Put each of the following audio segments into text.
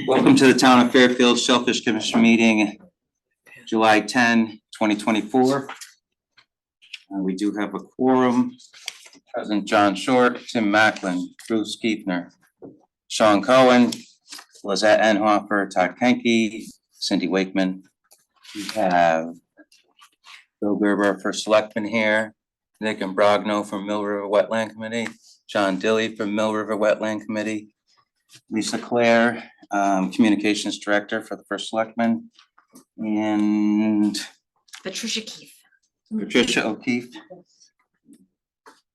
Welcome to the Town of Fairfield Shellfish Commission meeting, July 10, 2024. We do have a quorum. President John Short, Tim Macklin, Bruce Kiefner, Sean Cohen, Lizette Enhofer, Todd Kenke, Cindy Wakeman. We have Bill Gerber for Selectman here, Nick Imbrogno from Mill River Wetland Committee, John Dilley from Mill River Wetland Committee, Lisa Claire, Communications Director for the First Selectman, and Patricia Keefe. Patricia O'Keefe,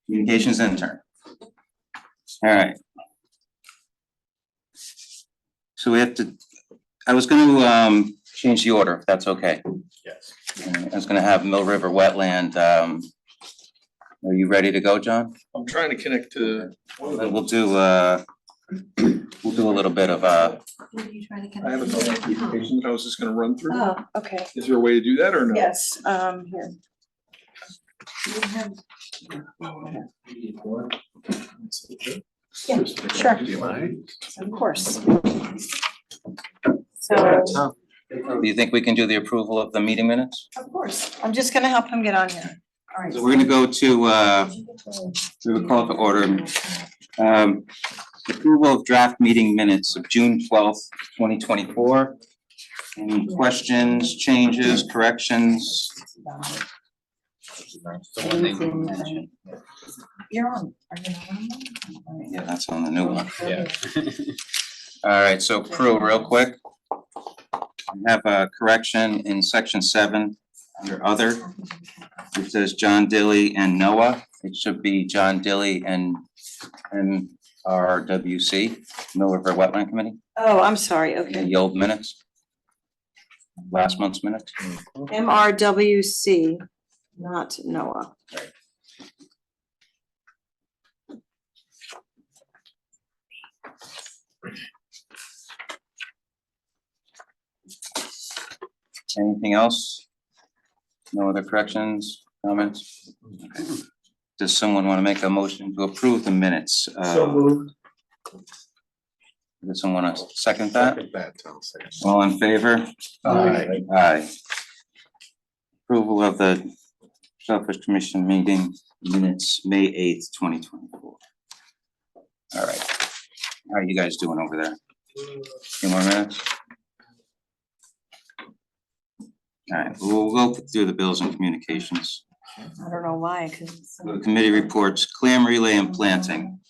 Communications Intern. All right. So we have to, I was going to change the order, if that's okay. Yes. I was going to have Mill River Wetland. Are you ready to go, John? I'm trying to connect to. We'll do a little bit of I have a couple of presentations I was just gonna run through. Oh, okay. Is there a way to do that or no? Yes, here. Do you have- Yeah, sure, Do you mind? of course. So, Do you think we can do the approval of the meeting minutes? of course, I'm just gonna help him get on here. All right. So we're gonna go to, we would call it to order. Approval of draft meeting minutes of June 12th, 2024. Any questions, changes, corrections? You're on. Are you not on? Yeah, that's on the new one. Yeah. All right, so Prue, real quick. I have a correction in section 7 under other. It says John Dilley and Noah. It should be John Dilley and RWC, Mill River Wetland Committee, Oh, I'm sorry, in okay. the old minutes. Last month's minutes. MRWC, not Noah. Anything else? No other corrections, comments? Okay. Does someone want to make a motion to approve the minutes? moved. Does someone want to second that? Tom, second. All in favor? Aye. Aye. Approval of the Shellfish Commission meeting minutes, May 8th, 2024. All right. How are you guys doing over there? Few more minutes? All right, we'll go through the bills and communications. I don't know why, because. The committee reports, clam relay and planting.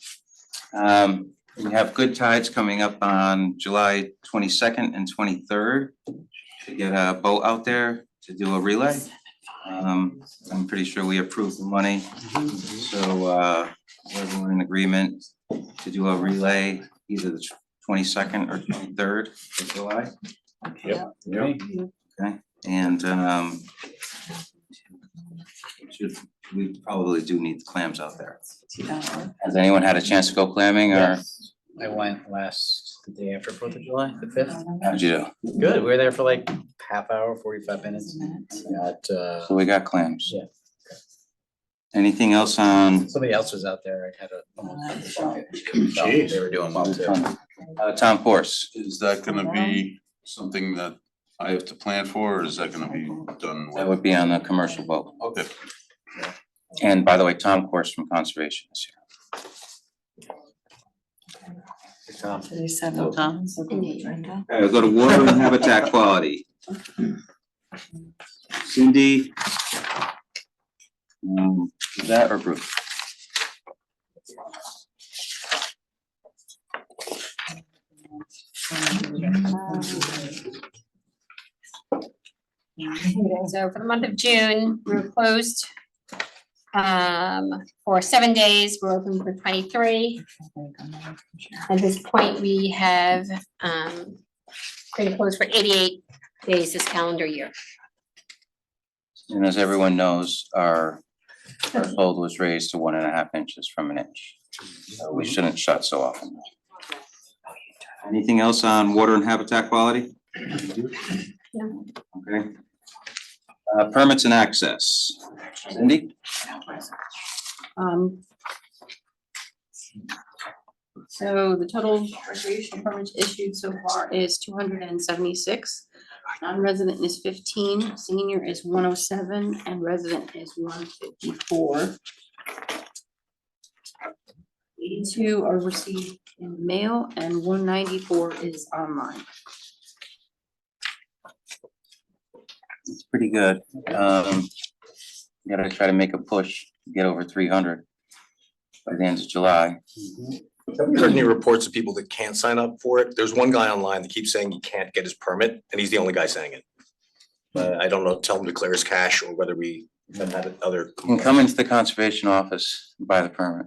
We have good tides coming up on July 22nd and 23rd to get a boat out there to do a relay. I'm pretty sure we approved the money. So everyone in agreement to do a relay either the 22nd or 23rd of July. Yep. Okay, and we probably do need the clams out there. Has anyone had a chance to go clamming or? I went the day after 4th of July, the 5th. How'd you do? Good, we were there for like half hour, 45 minutes. Got, So we got clams. yeah, Anything else on somebody else was out there, I had Jeez. they were doing well too. Tom Force? Is that gonna be something that I have to plan for, or is that gonna be done? That would be on the commercial boat. Okay, And by the way, Tom Force from Conservation is here. Tom. Okay, we'll go to water and habitat quality. Cindy. Is that or Bruce? So for the month of June, we're closed for 7 days. We're open for 23. At this point, we have been closed for 88 days this calendar year. And as everyone knows, our threshold was raised to 1.5 inches from an inch. So we shouldn't shut so often. Anything else on water and habitat quality? No. Okay. Permits and access. Cindy? So the total recreational permits issued so far is 276. Non-resident is 15, senior is 107, and resident is 154. 82 are received in mail and 194 is online. It's pretty good. Gotta try to make a push, to get over 300 by the end of July. Have we heard any reports of people that can't sign up for it? There's one guy online that keeps saying he can't get his permit, and he's the only guy saying it. I don't know, tell him to clear his cache or whether we have had other. You can come into the conservation office and buy the permit.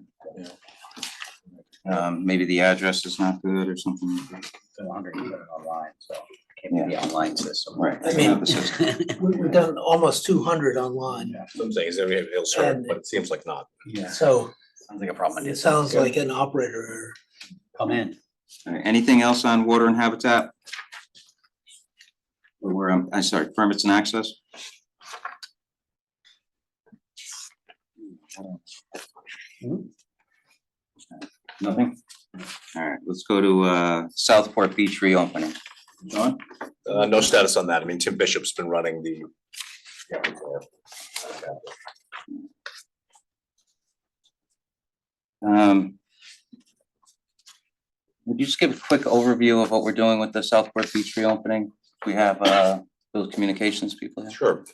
Maybe the address is not good or something like that. So I'm gonna put it online, so it can't be the online system. Right. I mean- Not the system. We've done almost 200 online, So I'm saying, is there, he'll serve, but it seems like not. Yeah, so sounds like a problem. it sounds like an operator error. Come in. All right, anything else on water and habitat? Or where I'm sorry, permits and access? Nothing? All right, let's go to Southport Beach reopening. John? No status on that. I mean, Tim Bishop's been running the. Would you just give a quick overview of what we're doing with the Southport Beach reopening? We have those communications people here. Sure.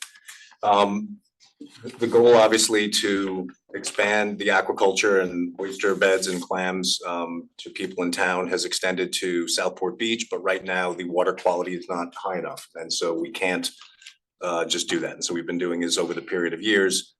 The goal obviously to expand the aquaculture and oyster beds and clams to people in town has extended to Southport Beach, but right now the water quality is not high enough. And so we can't just do that. And so we've been doing is over the period of years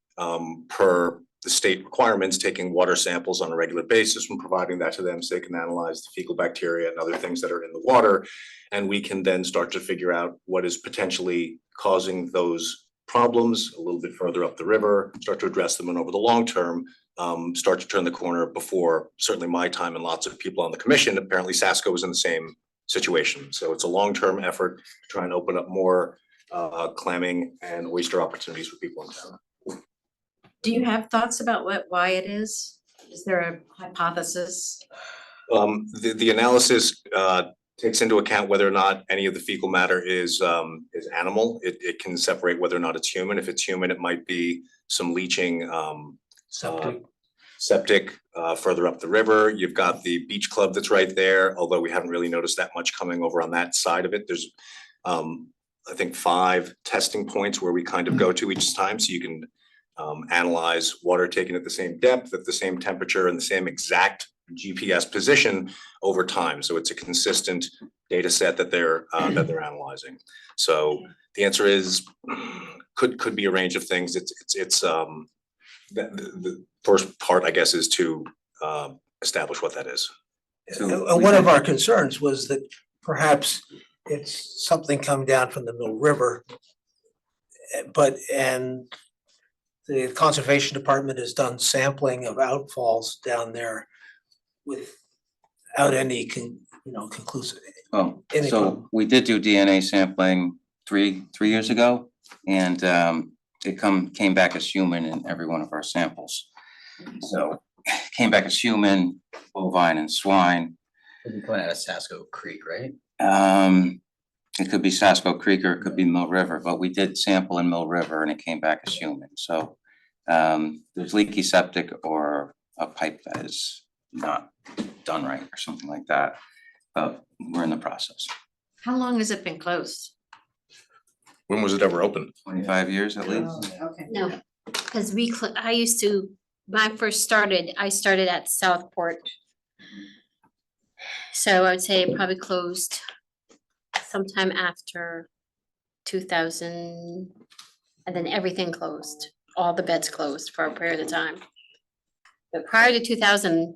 per the state requirements, taking water samples on a regular basis and providing that to them so they can analyze the fecal bacteria and other things that are in the water. And we can then start to figure out what is potentially causing those problems a little bit further up the river, start to address them, and over the long term, start to turn the corner before certainly my time and lots of people on the commission. Apparently Sasko was in the same situation. So it's a long-term effort to try and open up more clamming and oyster opportunities for people in town. Do you have thoughts about why it is? Is there a hypothesis? The analysis takes into account whether or not any of the fecal matter is animal. It can separate whether or not it's human. If it's human, it might be some leaching septic further up the river. You've got the beach club that's right there, although we haven't really noticed that much coming over on that side of it. There's I think 5 testing points where we kind of go to each time, so you can analyze water taken at the same depth, at the same temperature, and the same exact GPS position over time. So it's a consistent data set that they're analyzing. So the answer is could be a range of things. It's the first part, I guess, is to establish what that is. And one of our concerns was that perhaps it's something coming down from the Mill River. And the Conservation Department has done sampling of outfalls down there without any conclusive. Oh, Any so problem? we did do DNA sampling three years ago, and it came back as human in every one of our samples. So came back as human, bovine and swine. Could be coming out of Sasko Creek, right? It could be Sasko Creek or it could be Mill River, but we did sample in Mill River and it came back as human. So there's leaky septic or a pipe that is not done right or something like that. But we're in the process. How long has it been closed? When was it ever opened? 25 years at least. Okay. No, because when I first started, I started at Southport. So I would say it probably closed sometime after 2000, and then everything closed, all the beds closed for a period of time. But prior to 2000,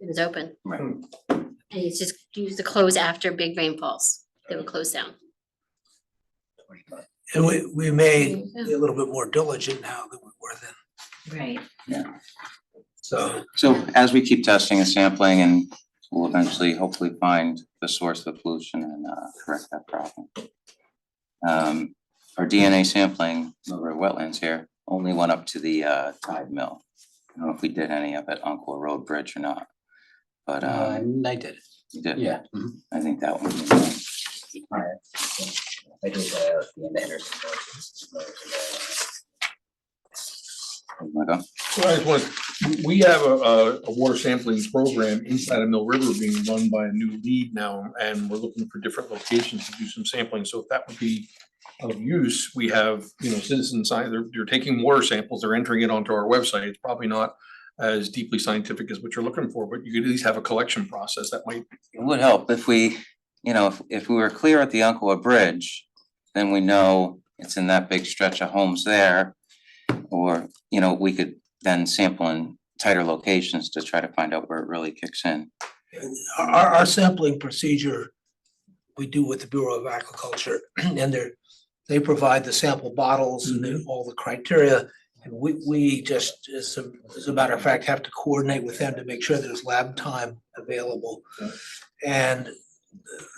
it was open. Right. And it's just used to close after big rainfalls, they would close down. And we may be a little bit more diligent now than we were then. Right. Yeah. So So as we keep testing and sampling, and we'll eventually hopefully find the source of the pollution and correct that problem. Our DNA sampling over at wetlands here only went up to the tide mill. I don't know if we did any up at Uncle Road Bridge or not. But I did, you did. yeah. I think that one. Alright. I did the end of Henderson. Okay. Well, I just want, we have a water sampling program inside of Mill River being run by a new lead now, and we're looking for different locations to do some sampling, so if that would be of use, we have, citizens, they're taking water samples, they're entering it onto our website, it's probably not as deeply scientific as what you're looking for, but you could at least have a collection process that might. It would help if we, if we were clear at the Uncoa Bridge, then we know it's in that big stretch of homes there. Or, we could then sample in tighter locations to try to find out where it really kicks in. Our sampling procedure, we do with the Bureau of Agriculture, and they provide the sample bottles and all the criteria. And we just, as a matter of fact, have to coordinate with them to make sure there's lab time available. And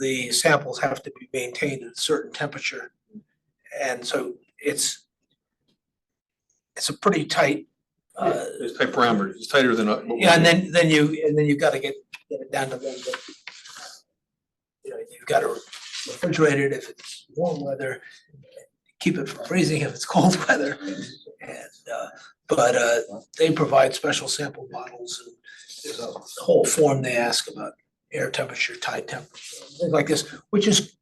the samples have to be maintained at a certain temperature. And so it's a pretty tight, It's tight parameters, it's tighter than. yeah, and then you've got to get it down to them. You've got to refrigerate it if it's warm weather, keep it from freezing if it's cold weather. And but they provide special sample bottles, and there's a whole form they ask about air temperature, tide temperature, things like this, which is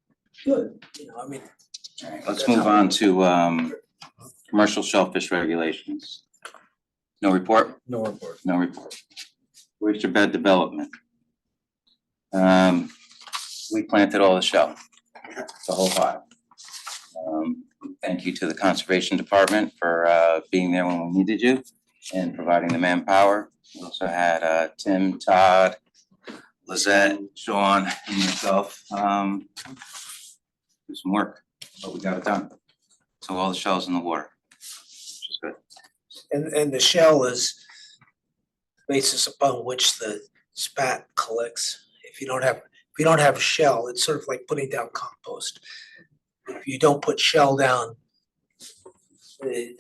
good, Let's move on to commercial shellfish regulations. No report? No report. No report. Oyster bed development. We planted all the shell, the whole pile. Thank you to the Conservation Department for being there when we needed you and providing the manpower. We also had Tim, Todd, Lizette, Sean, and myself do some work, but we got it done. So all the shell's in the water, which is good. And the shell is the basis upon which the spat collects. If you don't have a shell, it's sort of like putting down compost. If you don't put shell down, the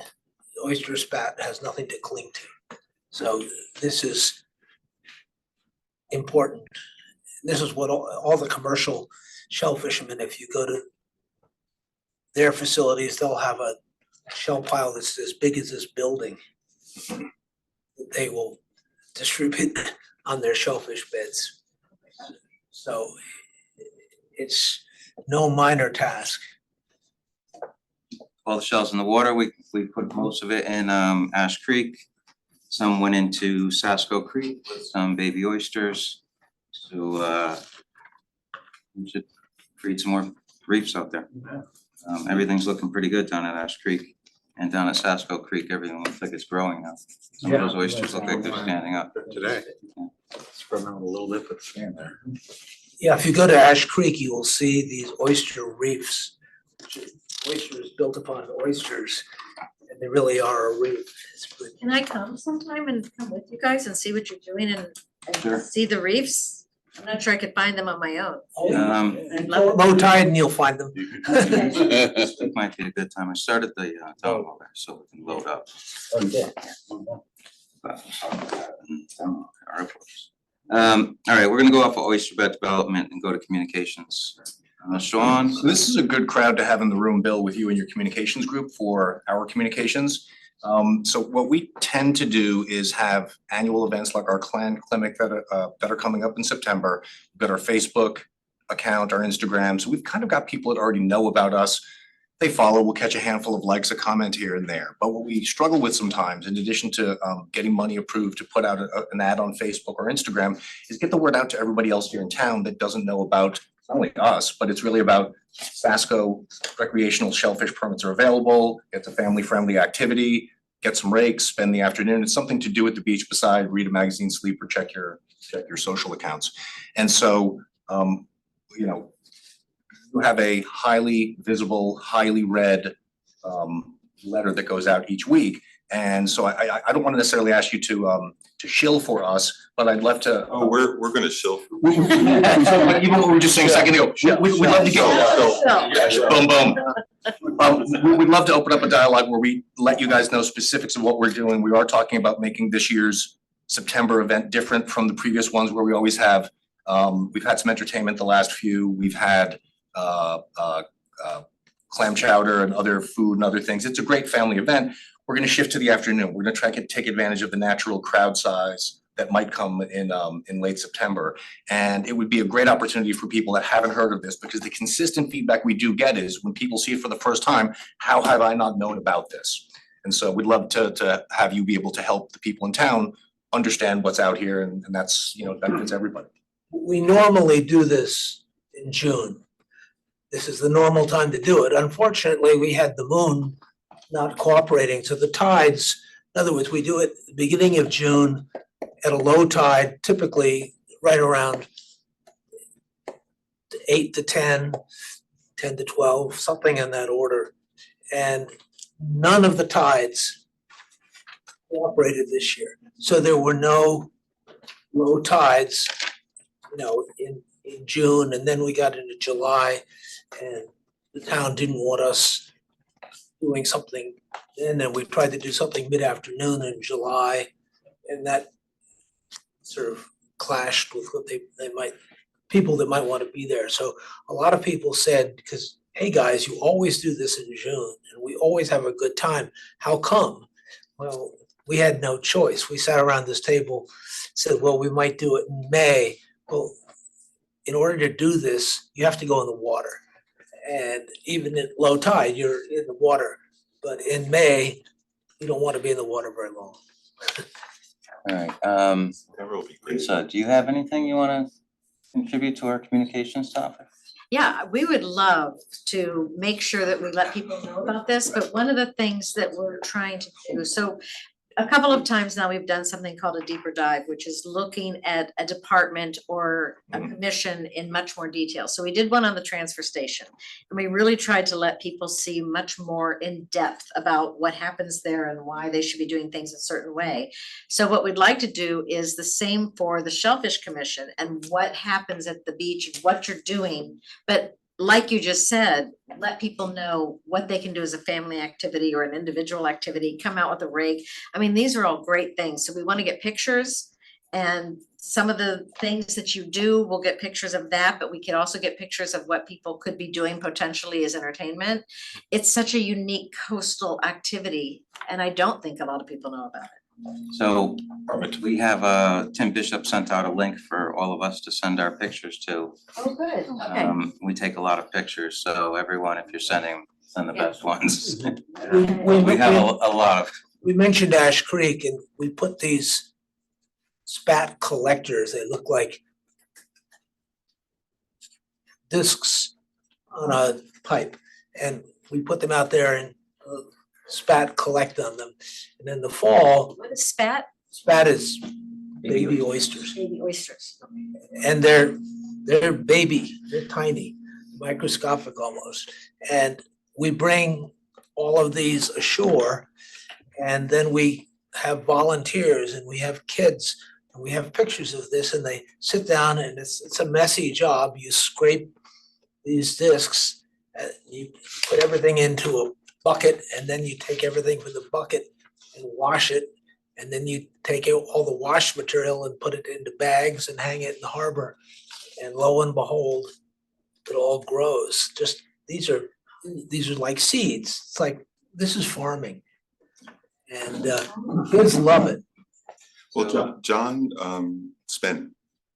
oyster spat has nothing to cling to. So this is important. This is what all the commercial shell fishermen, if you go to their facilities, they'll have a shell pile that's as big as this building. They will distribute on their shellfish beds. So it's no minor task. All the shell's in the water. We put most of it in Ash Creek. Some went into Sasko Creek with some baby oysters. So we should create some more reefs out there. Everything's looking pretty good down at Ash Creek, and down at Sasko Creek, everything looks like it's growing now. Some of those oysters look like they're standing up. Today. Spread out a little bit, but stand there. Yeah, if you go to Ash Creek, you will see these oyster reefs. Oysters built upon oysters, and they really are a reef. It's pretty. Can I come sometime and come with you guys and see what you're doing and Sure. see the reefs? I'm not sure I could find them on my own. I'd Low love low tide and you'll find them. This week might be a good time. I started the demo there, so we can load up. Okay. All right, we're gonna go off of oyster bed development and go to communications. Sean? So this is a good crowd to have in the room, Bill, with you and your communications group for our communications. So what we tend to do is have annual events like our clan clinic that are coming up in September. We've got our Facebook account, our Instagram, so we've kind of got people that already know about us. They follow, we'll catch a handful of likes, a comment here and there. But what we struggle with sometimes, in addition to getting money approved to put out an ad on Facebook or Instagram, is get the word out to everybody else here in town that doesn't know about not only us, but it's really about Sasko recreational shellfish permits are available. It's a family-friendly activity. Get some rakes, spend the afternoon. It's something to do at the beach beside, read a magazine, sleep, or check your social accounts. And so, you have a highly visible, highly read letter that goes out each week. And so I don't want to necessarily ask you to shill for us, but I'd love to. Oh, we're gonna shill. So, even what we were just saying a second ago, we'd love to get. Boom, boom. We'd love to open up a dialogue where we let you guys know specifics of what we're doing. We are talking about making this year's September event different from the previous ones where we always have, we've had some entertainment the last few, we've had clam chowder and other food and other things. It's a great family event. We're gonna shift to the afternoon. We're gonna try to take advantage of the natural crowd size that might come in late September. And it would be a great opportunity for people that haven't heard of this, because the consistent feedback we do get is when people see it for the first time, how have I not known about this? And so we'd love to have you be able to help the people in town understand what's out here, and that's, you know, benefits everybody. We normally do this in June. This is the normal time to do it. Unfortunately, we had the moon not cooperating, so the tides, in other words, we do it at the beginning of June at a low tide, typically right around 8 to 10, 10 to 12, something in that order. And none of the tides cooperated this year. So there were no low tides, you know, in June, and then we got into July, and the town didn't want us doing something. And then we tried to do something mid-afternoon in July, and that sort of clashed with what they might, people that might want to be there. So a lot of people said, because, hey, guys, you always do this in June, and we always have a good time. How come? Well, we had no choice. We sat around this table, said, well, we might do it in May. Well, in order to do this, you have to go in the water. And even at low tide, you're in the water. But in May, you don't want to be in the water very long. Alright, That will be great. Lisa, do you have anything you wanna contribute to our communications topic? Yeah, we would love to make sure that we let people know about this, but one of the things that we're trying to do, so a couple of times now, we've done something called a deeper dive, which is looking at a department or a commission in much more detail. So we did one on the transfer station, and we really tried to let people see much more in depth about what happens there and why they should be doing things a certain way. So what we'd like to do is the same for the Shellfish Commission and what happens at the beach and what you're doing. But like you just said, let people know what they can do as a family activity or an individual activity, come out with a rake. I mean, these are all great things. So we want to get pictures, and some of the things that you do, we'll get pictures of that, but we could also get pictures of what people could be doing potentially as entertainment. It's such a unique coastal activity, and I don't think a lot of people know about it. So, we have, Tim Bishop sent out a link for all of us to send our pictures to. Oh, good, okay. We take a lot of pictures, so everyone, if you're send the best ones. We We have a lot of, we mentioned Ash Creek, and we put these spat collectors, they look like discs on a pipe, and we put them out there and spat collect on them. And in the fall, What is spat? spat is baby oysters, Baby oysters. and they're baby, they're tiny, microscopic almost. And we bring all of these ashore, and then we have volunteers and we have kids, and we have pictures of this, and they sit down, and it's a messy job. You scrape these discs, you put everything into a bucket, and then you take everything from the bucket and wash it, and then you take out all the wash material and put it into bags and hang it in the harbor. And lo and behold, it all grows. Just these are like seeds. It's like, this is farming. And kids love it. Well, John spent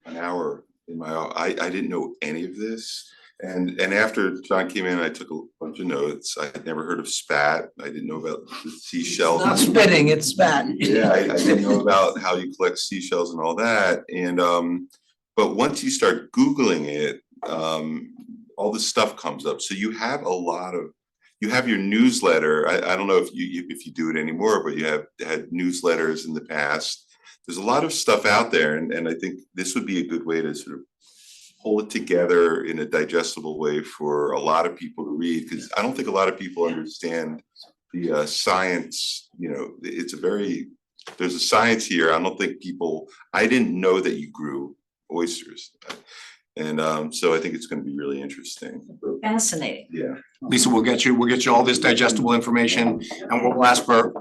an hour in my, I didn't know any of this. And after John came in, I took a bunch of notes. I had never heard of spat. I didn't know about the seashell. Not spitting, it's spat. Yeah, I didn't know about how you collect seashells and all that. And but once you start Googling it, all this stuff comes up. So you have a lot of, you have your newsletter. I don't know if you do it anymore, but you have had newsletters in the past. There's a lot of stuff out there, and I think this would be a good way to sort of pull it together in a digestible way for a lot of people to read, because I don't think a lot of people understand the science. You know, there's a science here. I don't think I didn't know that you grew oysters. And so I think it's going to be really interesting. Fascinating. Yeah. Lisa, we'll get you all this digestible information, and we'll ask for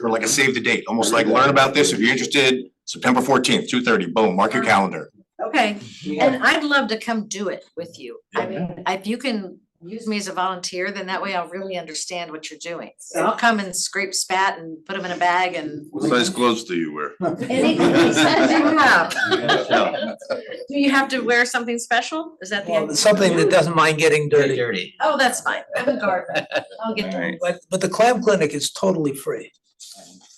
like a save the date, almost like learn about this. If you're interested, September 14th, 2:30, boom, mark your calendar. Okay, and I'd love to come do it with you. I mean, if you can use me as a volunteer, then that way I'll really understand what you're doing. So I'll come and scrape spat and put them in a bag and. What size clothes do you wear? Anything size you have. Do you have to wear something special? Is that the Well, idea? something that doesn't mind getting dirty. Dirty. Oh, that's fine. I'm a gardener. I'll get All right. But the clam clinic is totally free.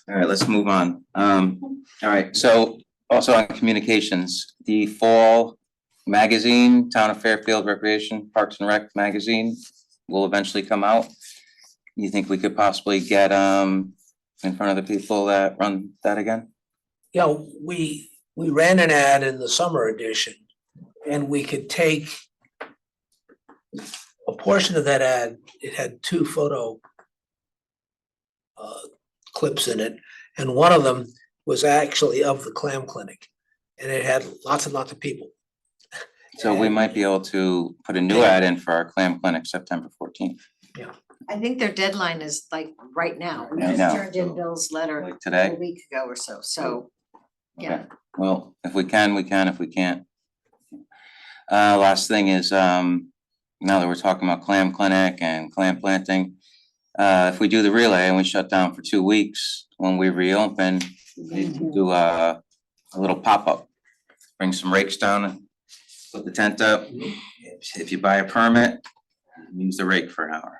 All right, let's move on. All right, so also on communications, the fall magazine, Town of Fairfield Recreation Parks and Rec magazine will eventually come out. You think we could possibly get in front of the people that run that again? Yeah, we ran an ad in the summer edition, and we could take a portion of that ad. It had 2 photo clips in it, and one of them was actually of the clam clinic, and it had lots and lots of people. So we might be able to put a new ad in for our clam clinic September 14th, I think their deadline is like right now. We Yeah, just now. turned in Bill's letter like a today. week ago or so, so, yeah. Okay, well, if we can, we can, if we can't. Last thing is, now that we're talking about clam clinic and clam planting, if we do the relay and we shut down for 2 weeks, when we reopen, we do a little pop-up. Bring some rakes down and put the tent up. If you buy a permit, use the rake for an hour.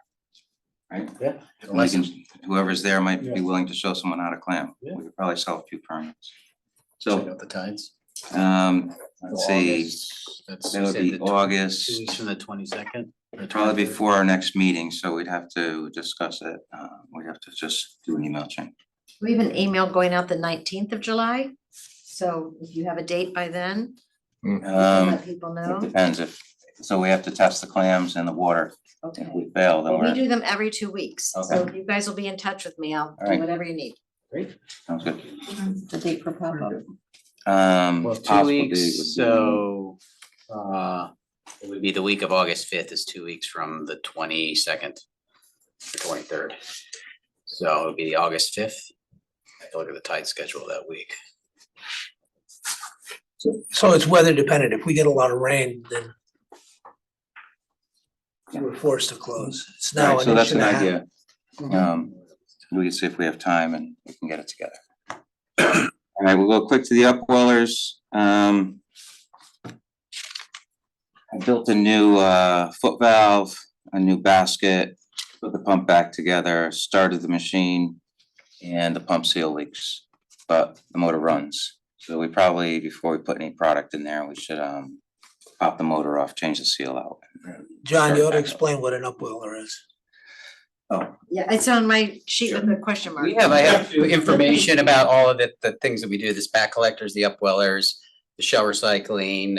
Right? Yeah. And we can, whoever's there might be willing to show someone how to clam. We could probably sell a few permits. Check So, out the tides. let's see, That's, that you would said be the 2 August, weeks from the 22nd. or probably 23rd. before our next meeting, so we'd have to discuss it. We'd have to just do an email chain. We have an email going out the 19th of July, so if you have a date by then, you can let people It know. depends if, so we have to test the clams in the water. Okay. If we fail, then Well, we we're, do them every 2 weeks, so Okay. if you guys will be in touch with me, I'll do Alright. whatever you need. sounds good. The date for pop-up. Well, 2 possible date would weeks, be- so, it would be the week of August 5th is 2 weeks from the 22nd, to 23rd. So it would be August 5th. I have to look at the tide schedule that week. So it's weather dependent. If we get a lot of rain, then we're forced to close. It's now Alright, an so that's inch an and a half. idea. We can see if we have time and we can get it together. All right, we'll go quick to the upwellers. I built a new foot valve, a new basket, put the pump back together, started the machine, and the pump seal leaks, but the motor runs. So we probably, before we put any product in there, we should pop the motor off, change the seal out. John, you ought to Start back up. explain what an upweller is. Oh, Yeah, it's on my sheet with the question mark. I have information about all of the things that we do, the spat collectors, the upwellers, the shell recycling,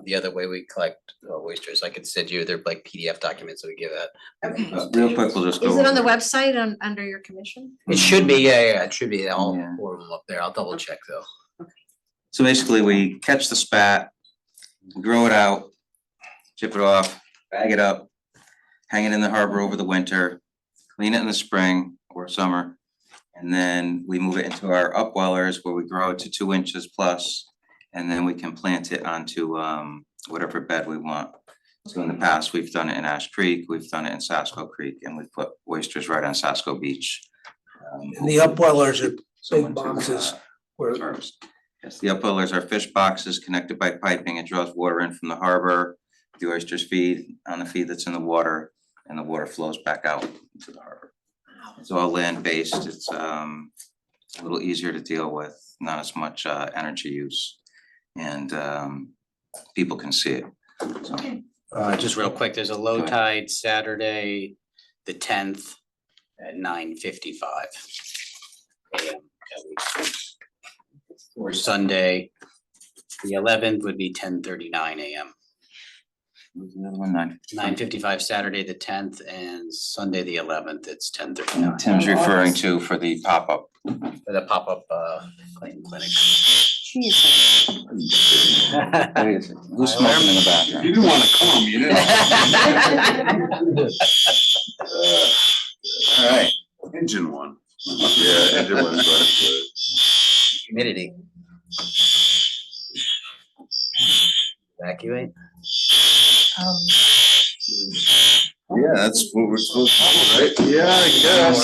the other way we collect oysters. I could send you, they're like PDF documents that we give out. Okay. real quick, we'll just go. Is it on the over website under your commission? It should be, yeah, it should be all Yeah. 4 of them up there. I'll double check though. So basically, we catch the spat, grow it out, chip it off, bag it up, hang it in the harbor over the winter, clean it in the spring or summer. And then we move it into our upwellers where we grow it to 2 inches plus. And then we can plant it onto whatever bed we want. So in the past, we've done it in Ash Creek, we've done it in Sasko Creek, and we've put oysters right on Sasko Beach. And the upwellers are Someone big to, boxes where harvest. Yes, the upwellers are fish boxes connected by piping. It draws water in from the harbor. The oysters feed on the feed that's in the water, and the water flows back out into the harbor. It's all land-based. It's a little easier to deal with, not as much energy use. And people can see it. So, Just real quick, there's a low Go ahead. tide Saturday, the 10th at 9:55 AM. Or Sunday, the 11th would be 10:39 AM. what was the other one? 9:55 Saturday, the 10th, and Sunday, the 11th, it's 10:39. Tim's referring to for the pop-up. For the pop-up cleaning clinic. Jesus. Wait a second, who's smoking in the background? You didn't wanna come, you didn't. All right, Engine one. Yeah, engine one's right. Humidity. Evacuate. Yeah, that's what we're supposed to do, right? Yeah, I guess.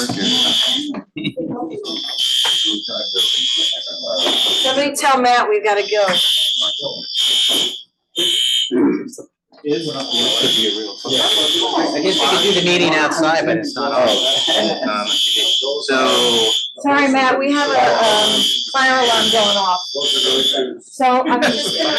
Somebody tell Matt we've gotta go. I guess we could do the meeting outside, but it's not on. So. Sorry, Matt, we have a fire alarm going off. So I'm just gonna.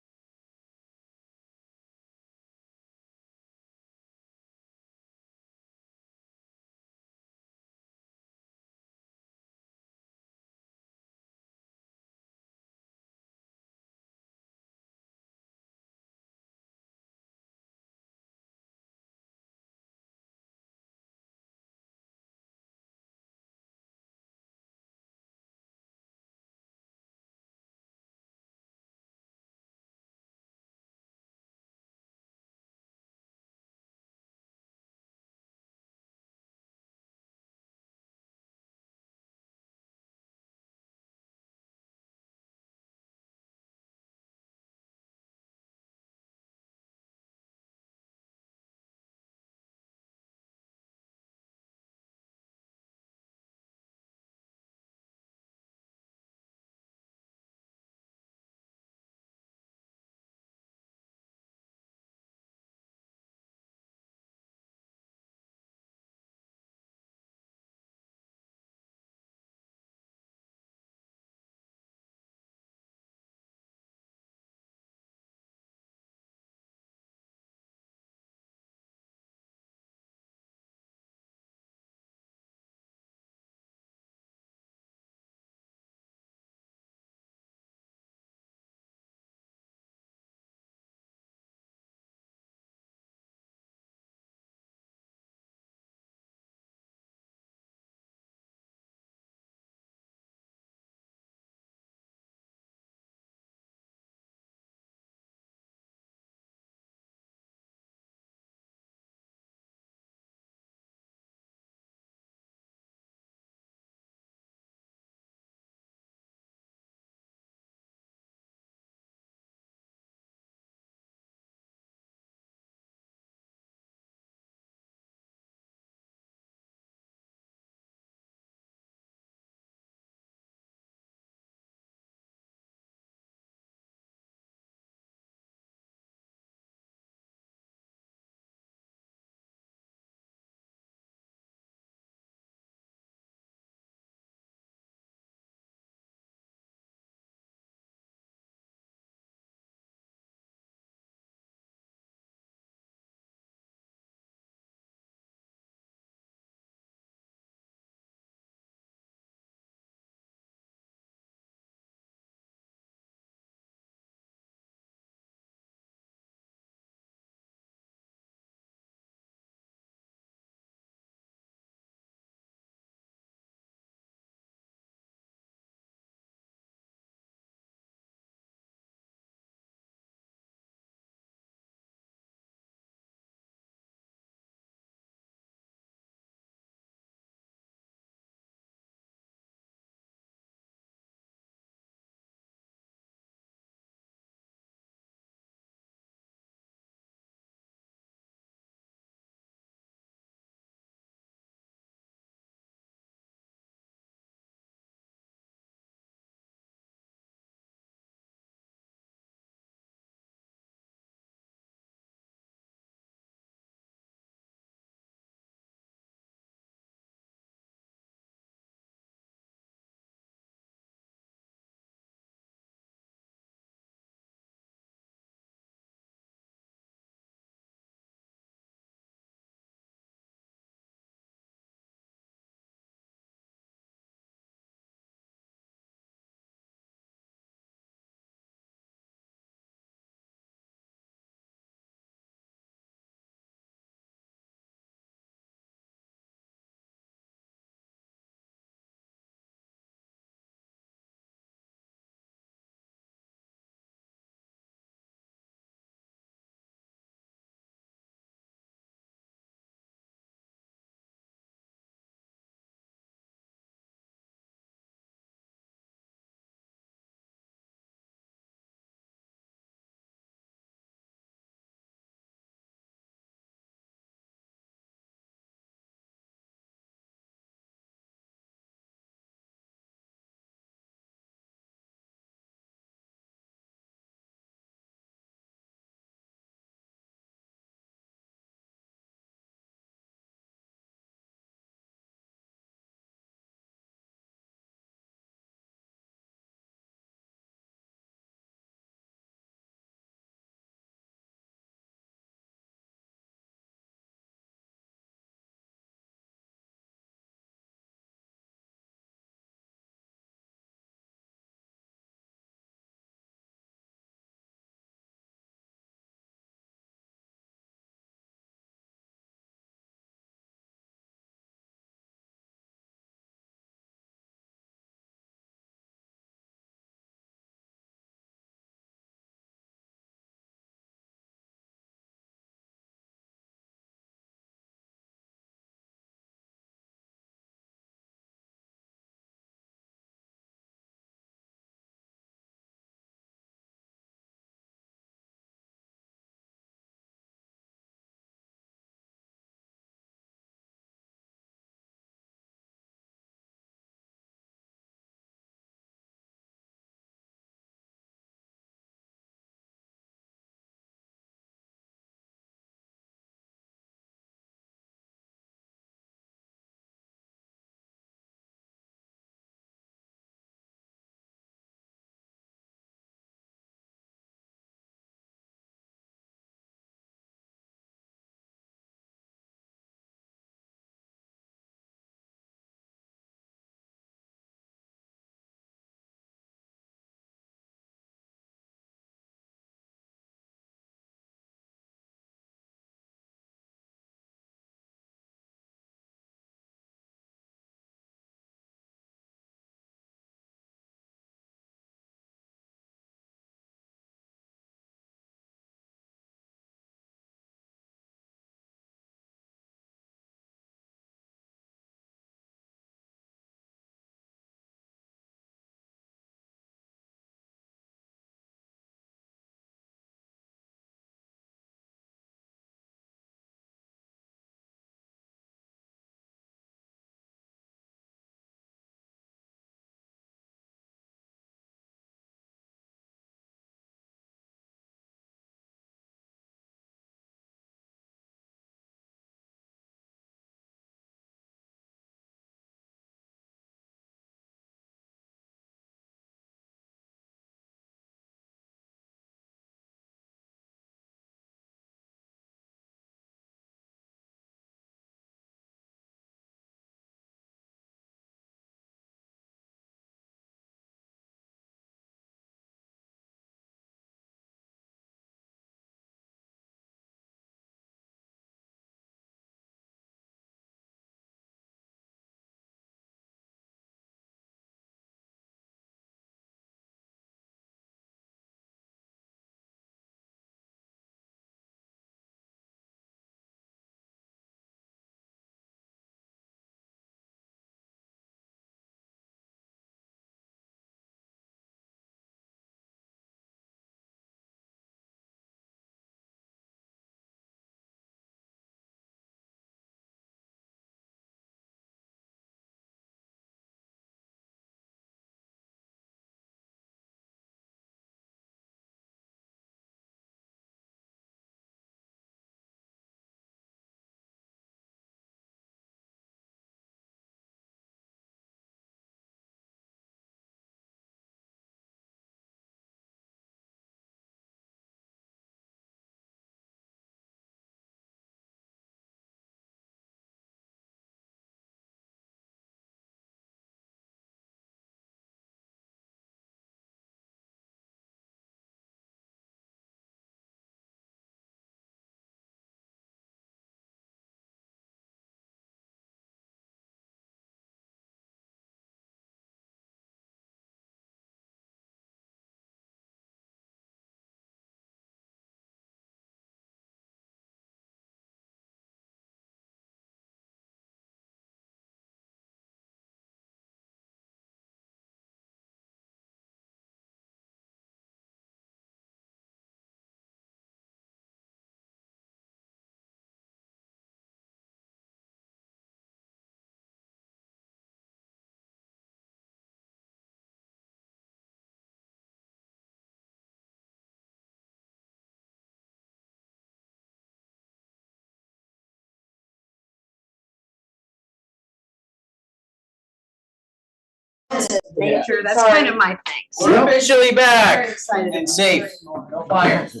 Yes, nature, that's kind of my thing. We're officially Very back excited. and safe. No fire. We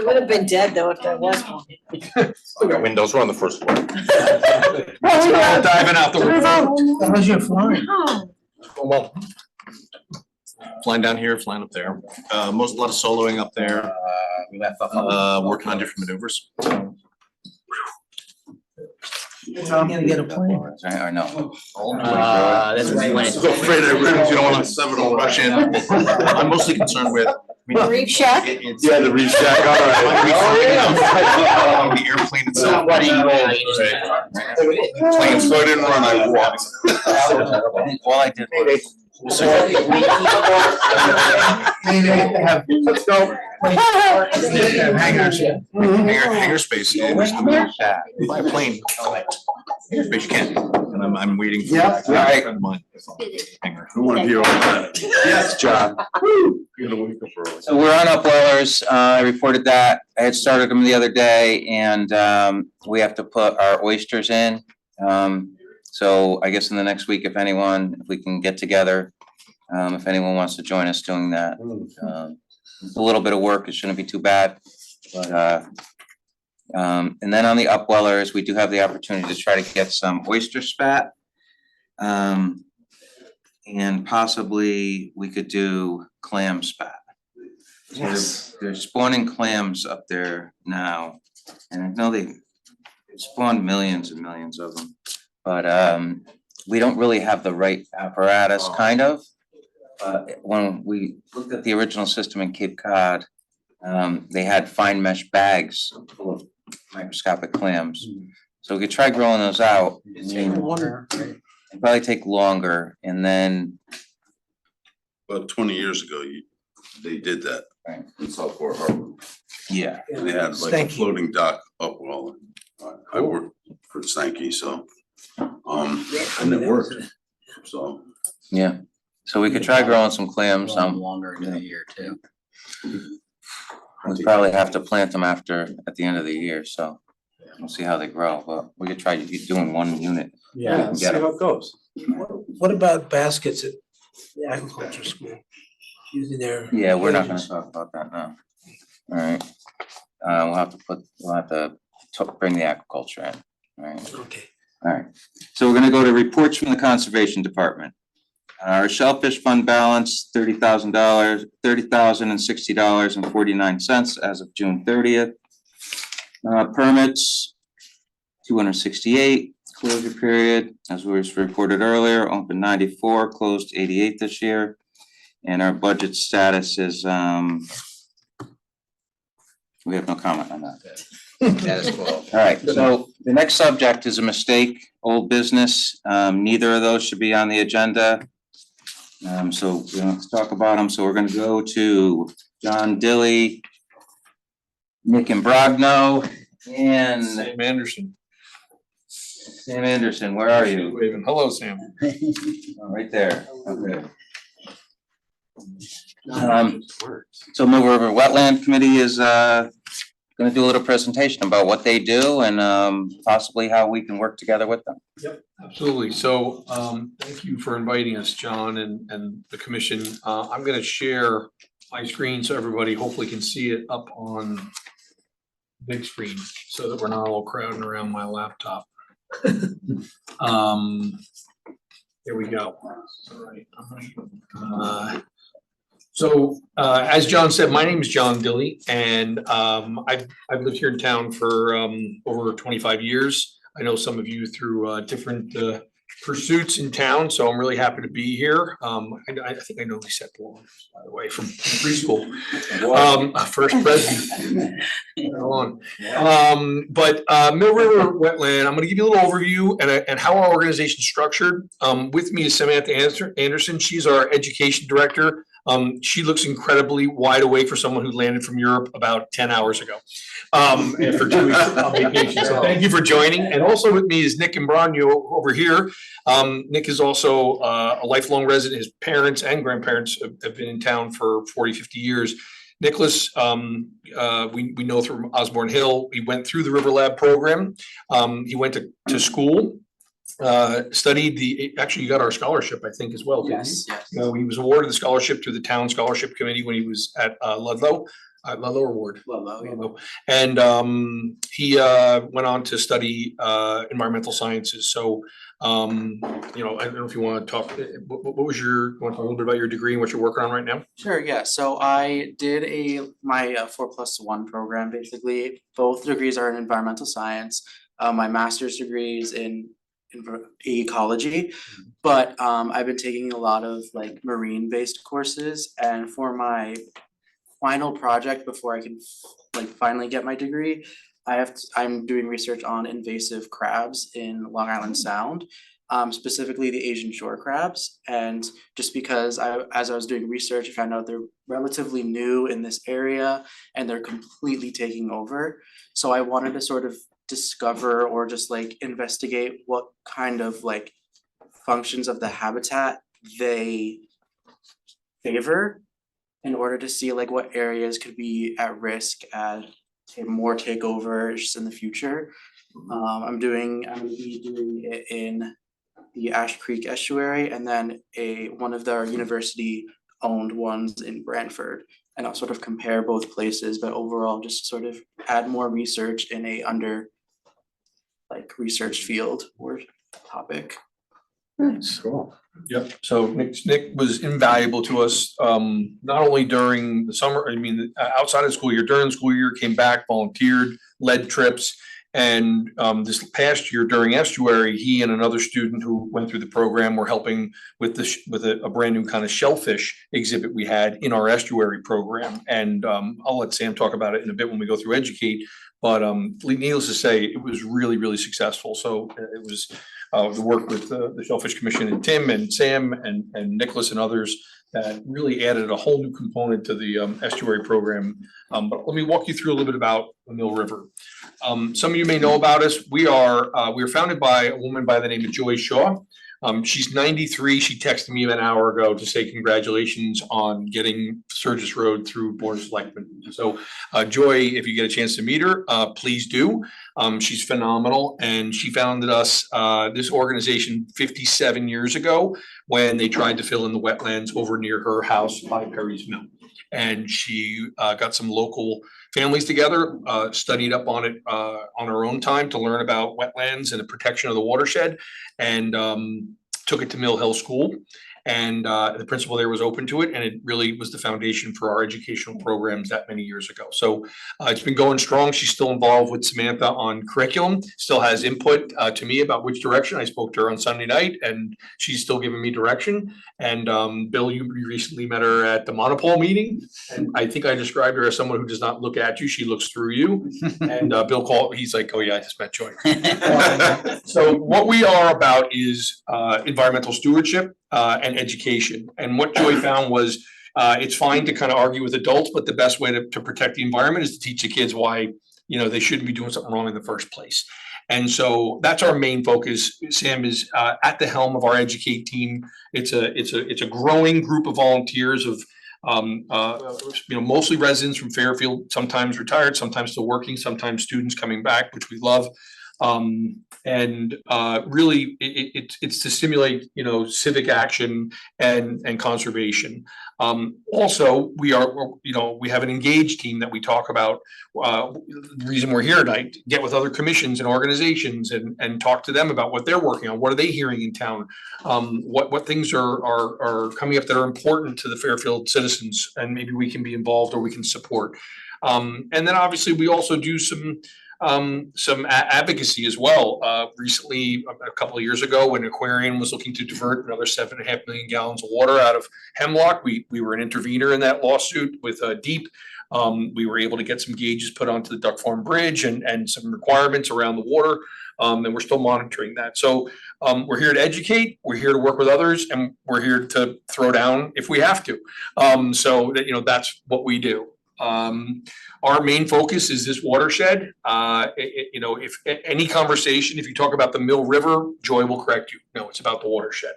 would have been dead though if there was one. We got windows, we're on the first floor. Diving out the window. How's your flying? Oh, Well, flying down here, flying up there, a lot of soloing up there, We left off. working on different maneuvers. You're gonna get a plane. Right, or no? That's when we went. I'm afraid I really, you don't wanna rush in. I'm mostly concerned with. Reef shack? Yeah, the reef shack, all right. The airplane itself. Plane, so I didn't run, I walked. I think all I did was. Let's go. Hangar space is the buy a plane. Hangar space you can, and I'm waiting for. Yeah, all right. Friend of mine. Hangar. Who wanna be over that? Yes, John. So we're on upwellers, I reported that, I had started them the other day, and we have to put our oysters in. So I guess in the next week, if we can get together, if anyone wants to join us doing that. It's a little bit of work, it shouldn't be too bad, but and then on the upwellers, we do have the opportunity to try to get some oyster spat. And possibly we could do clam spat. So they're spawning clams up there now, and I know they've spawned millions and millions of them. But we don't really have the right apparatus, kind of. When we looked at the original system in Cape Cod, they had fine mesh bags full of microscopic clams. So we could try growing those out. It'd probably take longer, and then, About 20 years ago, they did that. Right. In Southport Harbor. yeah, They had like a Stanky. floating dock up well. I worked for Stanky, so, and it worked, so. yeah. So we could try growing some clams, Longer into the year too. we'll probably have to plant them at the end of the year, so we'll see how they grow, but we could try doing one unit. Yeah, see how it goes. What about baskets at the agriculture school? Using their. Yeah, we're not gonna cages? talk about that now. Alright, we'll have to bring the aquaculture in, alright? Okay. Alright, so we're gonna go to reports from the Conservation Department. Our shellfish fund balance, $30,060.49 as of June 30th. Permits, 268, closure period, as was reported earlier, open 94, closed 88 this year. And our budget status is, we have no comment on that. Status quo. Alright, so the next subject is a mistake, old business, neither of those should be on the agenda. So we don't have to talk about them, so we're gonna go to John Dilly, Nick Imbrogno, and Sam Anderson. Sam Anderson, where are you? Waving. Hello, Sam. Oh, right there, okay. So Mill River Wetland Committee is gonna do a little presentation about what they do and possibly how we can work together with them. Absolutely. So thank you for inviting us, John, and the commission. I'm gonna share my screen so everybody hopefully can see it up on big screen so that we're not all crowding around my laptop. Here we go. All right. So as John said, my name is John Dilly, and I've lived here in town for over 25 years. I know some of you through different pursuits in town, so I'm really happy to be here. I think I know Lisette Blum, by the way, from preschool. First president. But Mill River Wetland, I'm gonna give you a little overview and how our organization is structured. With me is Samantha Anderson. She's our education director. She looks incredibly wide awake for someone who landed from Europe about 10 hours ago. And for 2 weeks on vacation. So thank you for joining. And also with me is Nick Imbrogno over here. Nick is also a lifelong resident. His parents and grandparents have been in town for 40, 50 years. Nicholas, we know through Osborne Hill. He went through the River Lab program. He went to school studied actually you got our scholarship, I think, as well, didn't you? Yes. He was awarded the scholarship through the town scholarship committee when he was at Ludlow, Ludlow or Ward? Ludlow, yeah. Ludlow. And he went on to study environmental sciences. So you know, I don't know if you want to talk, what was your, want to talk a little bit about your degree and what you're working on right now? Sure, yeah, so I did my 4+1 program, basically. Both degrees are in environmental science. My master's degree is in ecology, but I've been taking a lot of like marine-based courses, and for my final project before I can like finally get my degree, I'm doing research on invasive crabs in Long Island Sound, specifically the Asian shore crabs. And just because as I was doing research, I found out they're relatively new in this area and they're completely taking over. So I wanted to sort of discover or just like investigate what kind of like functions of the habitat they favor in order to see like what areas could be at risk at more takeovers in the future. I'm gonna be doing it in the Ash Creek estuary and then one of their university owned ones in Brantford. And I'll sort of compare both places, but overall just sort of add more research in a under like research field or topic. Cool. Yep, so Nick was invaluable to us, not only during the summer, I mean, outside of school year, during the school year, came back, volunteered, led trips. And this past year during estuary, he and another student who went through the program were helping with a brand new kind of shellfish exhibit we had in our estuary program. And I'll let Sam talk about it in a bit when we go through Educate. But needless to say, it was really, really successful. So it was the work with the Shellfish Commission and Tim and Sam and Nicholas and others that really added a whole new component to the estuary program. But let me walk you through a little bit about the Mill River. Some of you may know about us. We are founded by a woman by the name of Joy Shaw. She's 93. She texted me an hour ago to say congratulations on getting Sturgis Road through Board of Selectmen. So Joy, if you get a chance to meet her, please do. She's phenomenal, and she founded us, this organization 57 years ago when they tried to fill in the wetlands over near her house by Perry's Mill. And she got some local families together, studied up on it on her own time to learn about wetlands and the protection of the watershed, and took it to Mill Hill School. And the principal there was open to it, and it really was the foundation for our educational programs that many years ago. So it's been going strong. She's still involved with Samantha on curriculum, still has input to me about which direction. I spoke to her on Sunday night, and she's still giving me direction. And Bill, you recently met her at the Monopole meeting, and I think I described her as someone who does not look at you, she looks through you. And Bill called, he's like, oh yeah, I just met Joy. So what we are about is environmental stewardship and education. And what Joy found was it's fine to kind of argue with adults, but the best way to protect the environment is to teach the kids why, you know, they shouldn't be doing something wrong in the first place. And so that's our main focus. Sam is at the helm of our Educate team. It's a growing group of volunteers of mostly residents from Fairfield, sometimes retired, sometimes still working, sometimes students coming back, which we love. Really it's to stimulate, civic action and conservation. Also, we have an engaged team that we talk about. The reason we're here tonight, get with other commissions and organizations and talk to them about what they're working on. What are they hearing in town? What things are coming up that are important to the Fairfield citizens, and maybe we can be involved or we can support. And then obviously we also do some advocacy as well. Recently, a couple of years ago, when Aquarian was looking to divert another 7.5 million gallons of water out of Hemlock, we were an intervener in that lawsuit with Deep. We were able to get some gauges put onto the Duck Farm Bridge and some requirements around the water, and we're still monitoring that. So we're here to educate, we're here to work with others, and we're here to throw down if we have to. So that, that's what we do. Our main focus is this watershed. If any conversation, if you talk about the Mill River, Joy will correct you. No, it's about the watershed.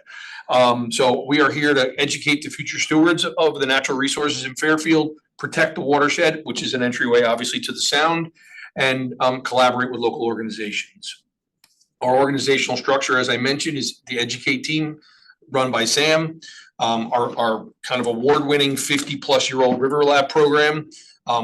So we are here to educate the future stewards of the natural resources in Fairfield, protect the watershed, which is an entryway obviously to the sound, and collaborate with local organizations. Our organizational structure, as I mentioned, is the Educate team run by Sam. Our kind of award-winning 50-plus-year-old River Lab program,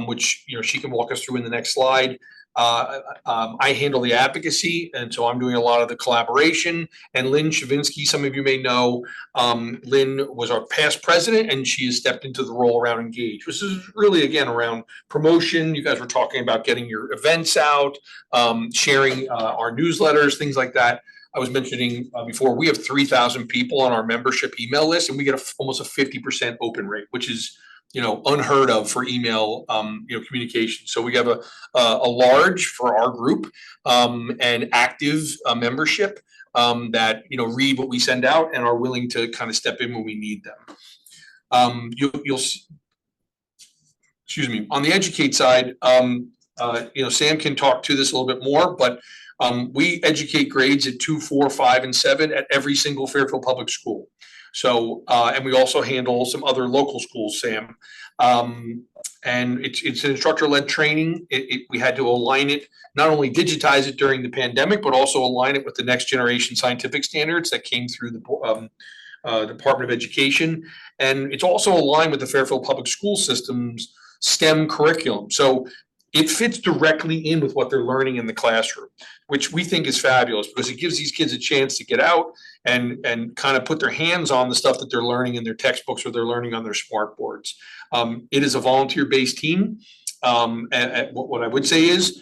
which, you know, she can walk us through in the next slide. I handle the advocacy, and so I'm doing a lot of the collaboration. And Lynn Shavinsky, some of you may know, Lynn was our past president, and she has stepped into the role around Engage, which is really, again, around promotion. You guys were talking about getting your events out, sharing our newsletters, things like that. I was mentioning before, we have 3,000 people on our membership email list, and we get almost a 50% open rate, which is, you know, unheard of for email, you know, communication. So we have a large for our group, and active membership that, you know, read what we send out and are willing to kind of step in when we need them. Excuse me, on the Educate side, you know, Sam can talk to this a little bit more, but we educate grades at 2, 4, 5, and 7 at every single Fairfield Public School. So, and we also handle some other local schools, Sam. And it's an instructor-led training. We had to align it, not only digitize it during the pandemic, but also align it with the next generation scientific standards that came through the Department of Education. And it's also aligned with the Fairfield Public School System's STEM curriculum. So it fits directly in with what they're learning in the classroom, which we think is fabulous because it gives these kids a chance to get out and kind of put their hands on the stuff that they're learning in their textbooks or they're learning on their smart boards. It is a volunteer-based team. And what I would say is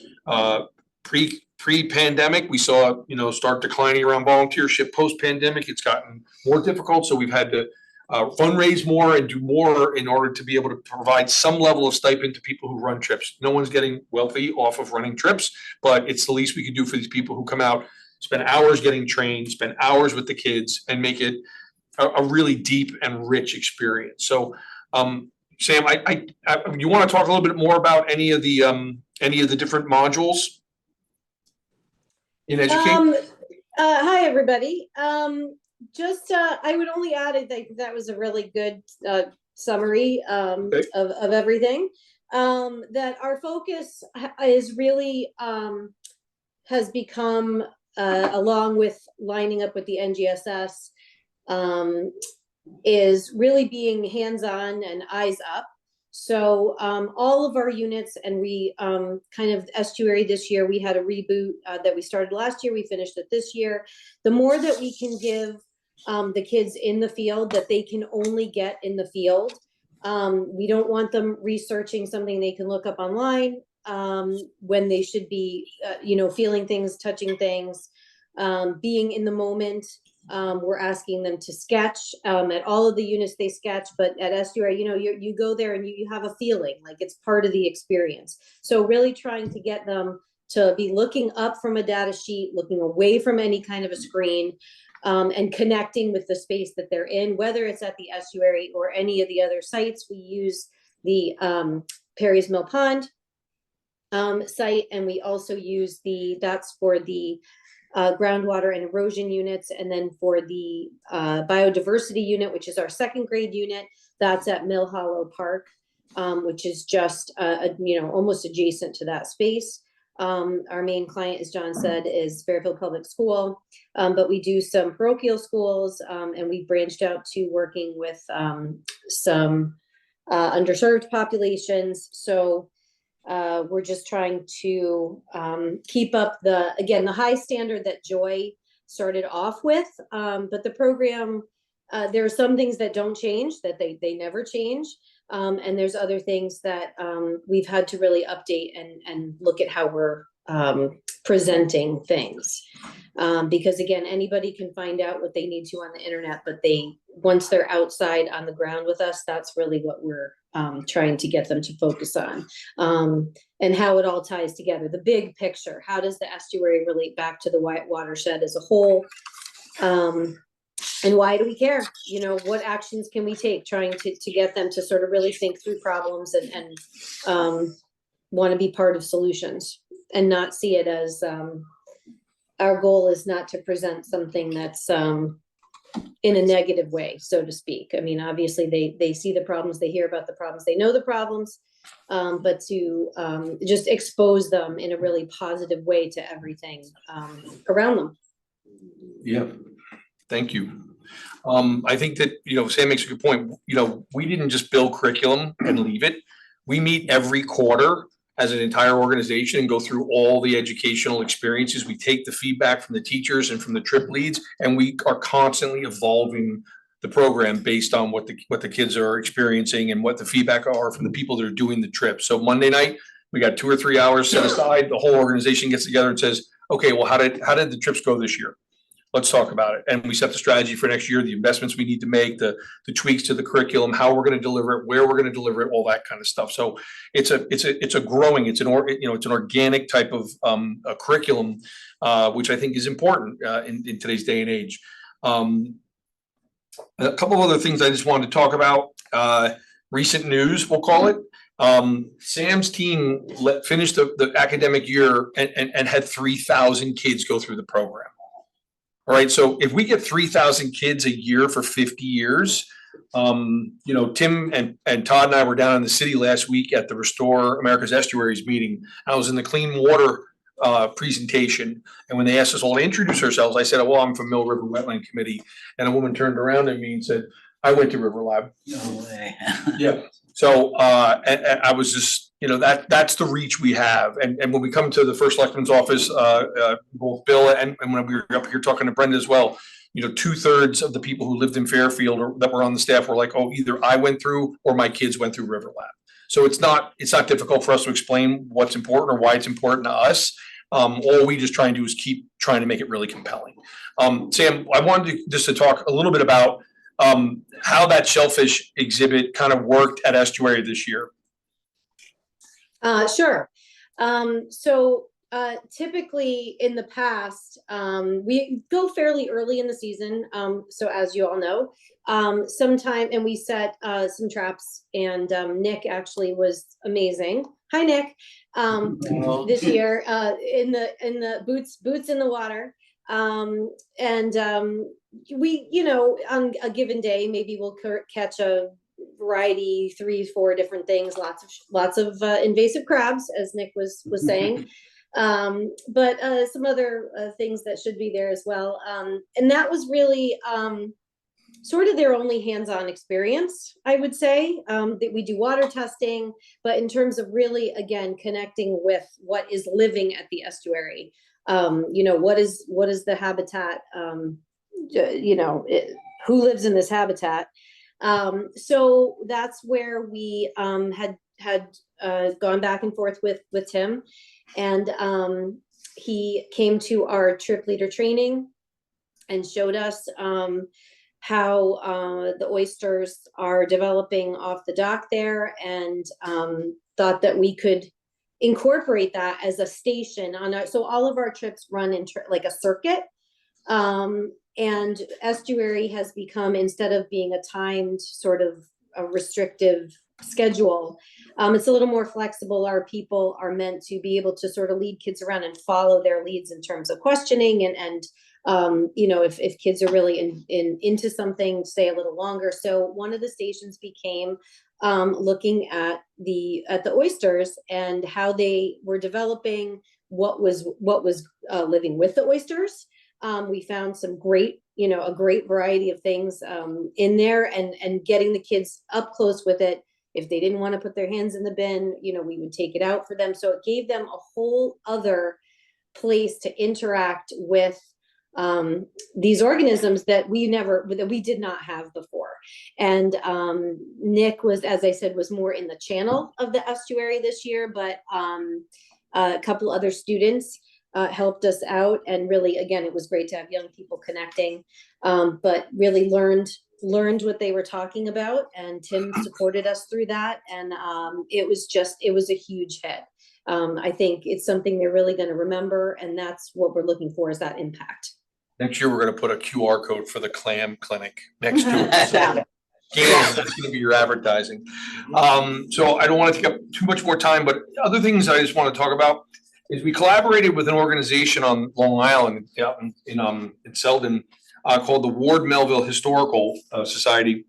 pre-pandemic, we saw, you know, start declining around volunteership. Post-pandemic, it's gotten more difficult. So we've had to fundraise more and do more in order to be able to provide some level of stipend to people who run trips. No one's getting wealthy off of running trips, but it's the least we could do for these people who come out, spend hours getting trained, spend hours with the kids, and make it a really deep and rich experience. So, Sam, you want to talk a little bit more about any of the different modules in Educate? Hi, everybody. I would only add, I think that was a really good summary of everything. That our focus is really has become, along with lining up with the NGSS, is really being hands-on and eyes up. So all of our units, and we kind of estuary this year, we had a reboot that we started last year, we finished it this year. The more that we can give the kids in the field that they can only get in the field. We don't want them researching something they can look up online when they should be, you know, feeling things, touching things, being in the moment. We're asking them to sketch. At all of the units they sketch, but at estuary, you know, you go there and you have a feeling like it's part of the experience. So really trying to get them to be looking up from a data sheet, looking away from any kind of a screen, and connecting with the space that they're in, whether it's at the estuary or any of the other sites. We use the Perry's Mill Pond site, and we also use that's for the groundwater and erosion units, and then for the biodiversity unit, which is our second grade unit, that's at Mill Hollow Park, which is just you know, almost adjacent to that space. Our main client, as John said, is Fairfield Public School, but we do some parochial schools, and we branched out to working with some underserved populations. So we're just trying to keep up the high standard that Joy started off with, but the program, there are some things that don't change, that they never change. And there's other things that we've had to really update and look at how we're presenting things. Because again, anybody can find out what they need to on the internet, but once they're outside on the ground with us, that's really what we're trying to get them to focus on. And how it all ties together, the big picture. How does the estuary relate back to the white watershed as a whole? And why do we care? You know, what actions can we take, trying to get them to sort of really think through problems and want to be part of solutions and not see it as, our goal is not to present something that's in a negative way, so to speak. I mean, obviously they see the problems, they hear about the problems, they know the problems, but to just expose them in a really positive way to everything around them. Yeah, thank you. I think that, Sam makes a good point. We didn't just build curriculum and leave it. We meet every quarter as an entire organization and go through all the educational experiences. We take the feedback from the teachers and from the trip leads, and we are constantly evolving the program based on what the kids are experiencing and what the feedback are from the people that are doing the trip. So Monday night, we got 2 or 3 hours set aside. The whole organization gets together and says, okay, well, how did the trips go this year? Let's talk about it. And we set the strategy for next year, the investments we need to make, the tweaks to the curriculum, how we're going to deliver it, where we're going to deliver it, all that kind of stuff. So it's an organic type of a curriculum, which I think is important in today's day and age. A couple of other things I just wanted to talk about. Recent news, we'll call it. Sam's team finished the academic year and had 3,000 kids go through the program. All right, so if we get 3,000 kids a year for 50 years, Tim and Todd and I were down in the city last week at the Restore America's Estuaries meeting. I was in the clean water presentation, and when they asked us all to introduce ourselves, I said, well, I'm from Mill River Wetland Committee, and a woman turned around at me and said, I went to River Lab. No way. Yeah. So and I was just, that's the reach we have. And when we come to the first selectman's office, both Bill and when we were up here talking to Brenda as well, 2/3 of the people who lived in Fairfield or that were on the staff were like, oh, either I went through or my kids went through River Lab. So it's not difficult for us to explain what's important or why it's important to us. All we just try and do is keep trying to make it really compelling. Sam, I wanted to talk a little bit about how that shellfish exhibit kind of worked at Estuary this year. Sure. So typically in the past, we go fairly early in the season. So as you all know, sometime, and we set some traps, and Nick actually was amazing. Hi, Nick. This year in the boots in the water. We, on a given day, maybe we'll catch a variety, 3-4 different things, lots of invasive crabs, as Nick was saying, but some other things that should be there as well. And that was really sort of their only hands-on experience, I would say. That we do water testing, but in terms of really, again, connecting with what is living at the estuary. What is the habitat? Who lives in this habitat? So that's where we had gone back and forth with Tim, and he came to our trip leader training and showed us how the oysters are developing off the dock there, and thought that we could incorporate that as a station on our, so all of our trips run in like a circuit. And estuary has become, instead of being a timed sort of a restrictive schedule, it's a little more flexible. Our people are meant to be able to sort of lead kids around and follow their leads in terms of questioning, and if kids are really into something, stay a little longer. So one of the stations became looking at the oysters and how they were developing, what was living with the oysters. We found some great, a great variety of things in there, and getting the kids up close with it. If they didn't want to put their hands in the bin, we would take it out for them. So it gave them a whole other place to interact with these organisms that we did not have before. And Nick was, as I said, was more in the channel of the estuary this year, but a couple other students helped us out, and really, again, it was great to have young people connecting, but really learned what they were talking about, and Tim supported us through that, and it was a huge hit. I think it's something they're really going to remember, and that's what we're looking for, is that impact. Next year, we're going to put a QR code for the clam clinic next to it. So, that's going to be your advertising. So I don't want to take up too much more time, but other things I just want to talk about is we collaborated with an organization on Long Island, in Selden, called the Ward Melville Historical Society.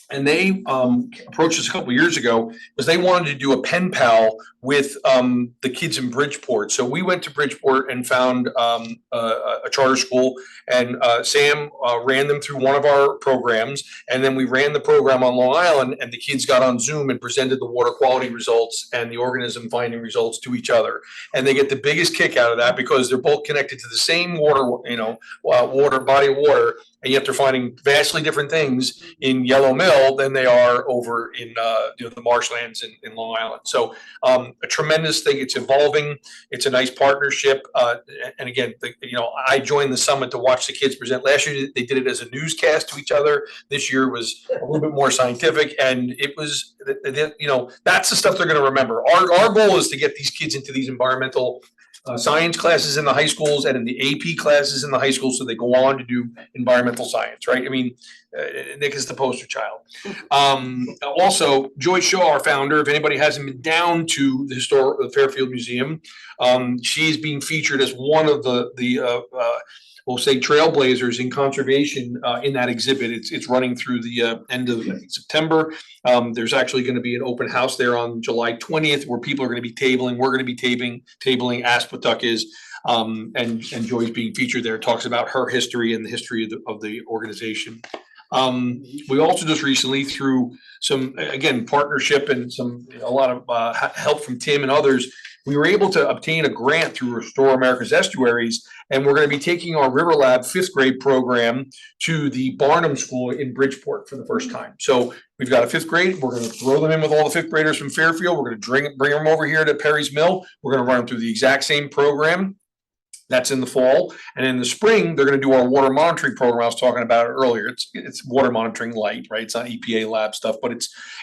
And they approached us a couple years ago because they wanted to do a pen pal with the kids in Bridgeport. So we went to Bridgeport and found a charter school, and Sam ran them through one of our programs. And then we ran the program on Long Island, and the kids got on Zoom and presented the water quality results and the organism finding results to each other. And they get the biggest kick out of that because they're both connected to the same water, body of water. And yet they're finding vastly different things in Yellow Mill than they are over in the marshlands in Long Island. So a tremendous thing. It's evolving. It's a nice partnership. And again, I joined the summit to watch the kids present. Last year they did it as a newscast to each other. This year was a little bit more scientific, and it was that's the stuff they're going to remember. Our goal is to get these kids into these environmental science classes in the high schools and in the AP classes in the high schools, so they go on to do environmental science, right? I mean, Nick is the poster child. Also, Joyce Shaw, our founder, if anybody hasn't been down to the Fairfield Museum, she's being featured as one of the we'll say trailblazers in conservation in that exhibit. It's running through the end of September. There's actually going to be an open house there on July 20th where people are going to be tabling. We're going to be tabling. Aspetuck is, and Joy's being featured there. Talks about her history and the history of the organization. We also just recently, through some, again, partnership and a lot of help from Tim and others, we were able to obtain a grant through Restore America's Estuaries, and we're going to be taking our River Lab 5th grade program to the Barnum School in Bridgeport for the first time. So we've got a 5th grade. We're going to throw them in with all the 5th graders from Fairfield. We're going to bring them over here to Perry's Mill. We're going to run them through the exact same program. That's in the fall. And in the spring, they're going to do our water monitoring program I was talking about earlier. It's water monitoring light, right? It's not EPA lab stuff, but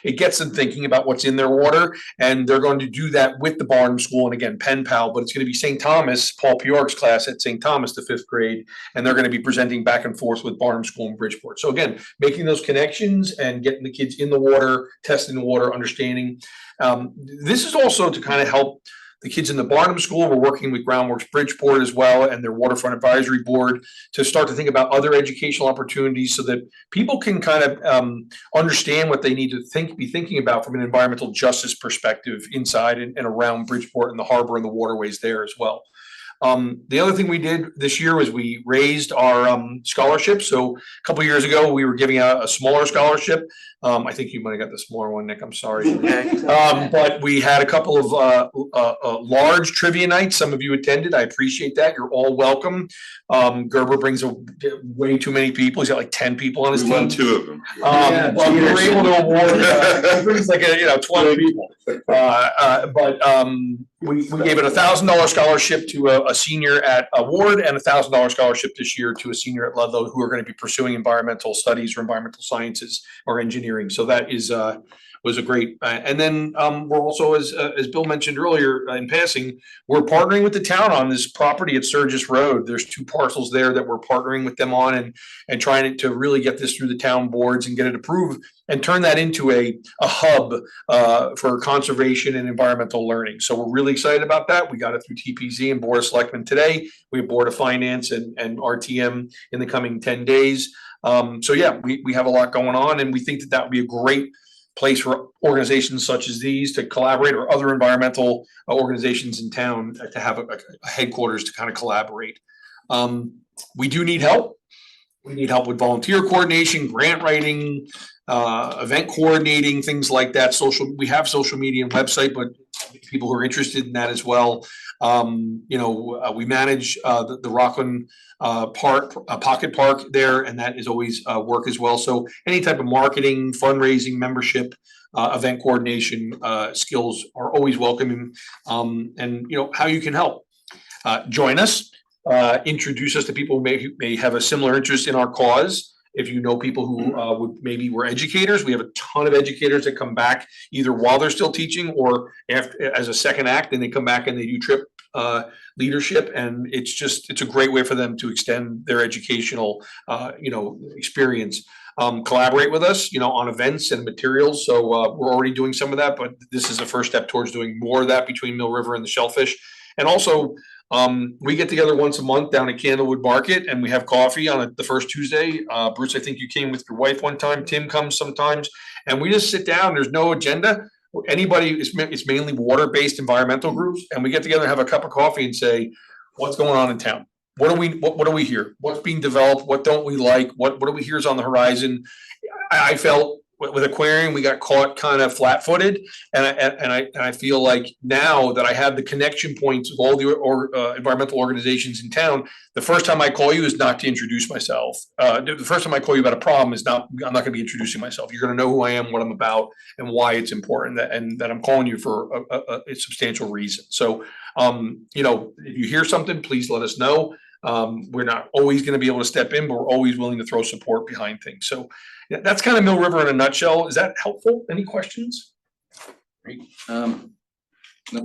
it gets them thinking about what's in their water. And they're going to do that with the Barnum School. And again, Pen Pal, but it's going to be St. Thomas, Paul Piork's class at St. Thomas, the 5th grade. And they're going to be presenting back and forth with Barnum School in Bridgeport. So again, making those connections and getting the kids in the water, testing the water, understanding. This is also to kind of help the kids in the Barnum School. We're working with Groundworks Bridgeport as well and their Waterfront Advisory Board to start to think about other educational opportunities so that people can kind of understand what they need to be thinking about from an environmental justice perspective inside and around Bridgeport and the harbor and the waterways there as well. The other thing we did this year was we raised our scholarship. So a couple of years ago, we were giving out a smaller scholarship. I think you might have got the smaller one, Nick. I'm sorry. But we had a couple of large trivia nights. Some of you attended. I appreciate that. You're all welcome. Gerber brings way too many people. He's got like 10 people on his team. Won 2 of them. But we were able to award. He brings like 20 people. We gave it $1,000 scholarship to a senior at Ward and $1,000 scholarship this year to a senior at Ludlow who are going to be pursuing environmental studies or environmental sciences or engineering. So that was a great. And then we're also, as Bill mentioned earlier in passing, we're partnering with the town on this property at Sturgis Road. There's 2 parcels there that we're partnering with them on and trying to really get this through the town boards and get it approved and turn that into a hub for conservation and environmental learning. So we're really excited about that. We got it through TPZ and Board of Selectmen today. We have Board of Finance and RTM in the coming 10 days. So yeah, we have a lot going on, and we think that would be a great place for organizations such as these to collaborate, or other environmental organizations in town to have a headquarters to kind of collaborate. We do need help. We need help with volunteer coordination, grant writing, event coordinating, things like that. We have social media and website, but people who are interested in that as well. We manage the Rockland Pocket Park there, and that is always work as well. So any type of marketing, fundraising, membership, event coordination skills are always welcome. And how you can help. Join us, introduce us to people who may have a similar interest in our cause. If you know people who were educators, we have a ton of educators that come back either while they're still teaching or after as a second act, and they come back and they do trip leadership, and it's a great way for them to extend their educational experience. Collaborate with us, on events and materials. So we're already doing some of that, but this is the first step towards doing more of that between Mill River and the Shellfish. And also We get together once a month down at Candlewood Market and we have coffee on the first Tuesday. Bruce, I think you came with your wife one time. Tim comes sometimes. And we just sit down. There's no agenda. Anybody, it's mainly water-based environmental groups. And we get together and have a cup of coffee and say, what's going on in town? What do we hear? What's being developed? What don't we like? What do we hear is on the horizon? I felt with aquarium, we got caught kind of flat-footed, and I feel like now that I have the connection points with all the environmental organizations in town, the first time I call you is not to introduce myself. The first time I call you about a problem is not, I'm not gonna be introducing myself. You're gonna know who I am, what I'm about, and why it's important, and that I'm calling you for a substantial reason. So, you know, if you hear something, please let us know. We're not always gonna be able to step in, but we're always willing to throw support behind things. So yeah, that's kind of Mill River in a nutshell. Is that helpful? Any questions? Great. No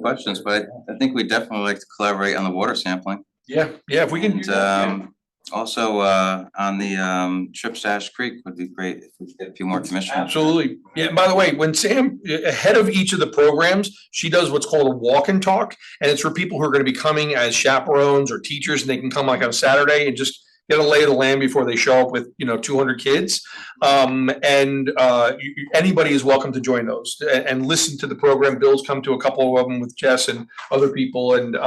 questions, but I think we'd definitely like to collaborate on the water sampling. Yeah, if we can do that. And also on the trips to Ash Creek would be great if we could get a few more commissioners. Absolutely. Yeah, and by the way, when Sam, ahead of each of the programs, she does what's called a walk and talk. And it's for people who are gonna be coming as chaperones or teachers, and they can come like on a Saturday and just get a lay of the land before they show up with, 200 kids. Anybody is welcome to join those and listen to the program. Bill's come to a couple of them with Jess and other people, and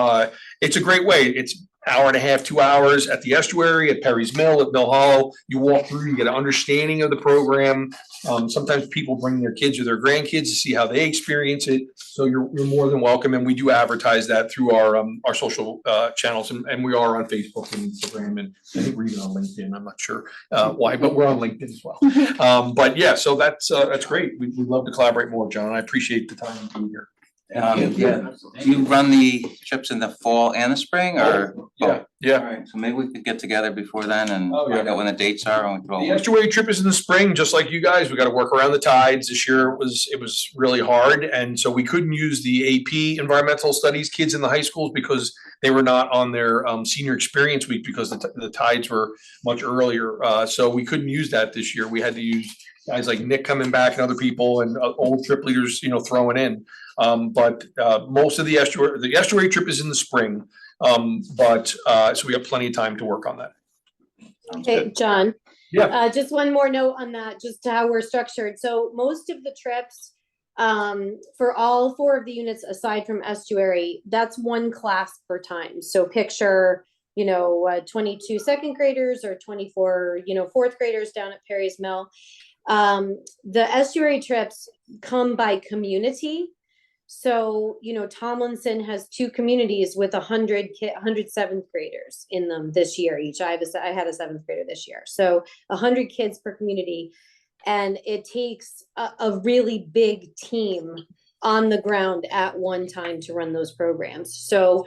it's a great way. It's hour and a half, 2 hours at the estuary, at Perry's Mill, at Mill Hollow. You walk through, you get an understanding of the program. Sometimes people bring their kids or their grandkids to see how they experience it. So you're more than welcome, and we do advertise that through our social channels, and we are on Facebook and Instagram, and I think we're even on LinkedIn. I'm not sure why, but we're on LinkedIn as well. But yeah, so that's great. We'd love to collaborate more, John. I appreciate the time being here. Yeah, do you run the trips in the fall and the spring, or? Yeah. Alright, so maybe we could get together before then and Oh, yeah. find out when the dates are and we throw. The estuary trip is in the spring, just like you guys. We got to work around the tides. This year it was really hard, and so we couldn't use the AP environmental studies kids in the high schools because they were not on their senior experience week because the tides were much earlier. So we couldn't use that this year. We had to use guys like Nick coming back and other people and old trip leaders, throwing in. But most of the estuary trip is in the spring. So we have plenty of time to work on that. Okay, John. Yeah. Just one more note on that, just how we're structured. So most of the trips, for all 4 of the units aside from estuary, that's 1 class per time. So picture, 22 second graders or 24, 4th graders down at Perry's Mill. The estuary trips come by community. So, Tomlinson has 2 communities with 100 7th graders in them this year each. I had a 7th grader this year. So 100 kids per community. And it takes a really big team on the ground at one time to run those programs. So,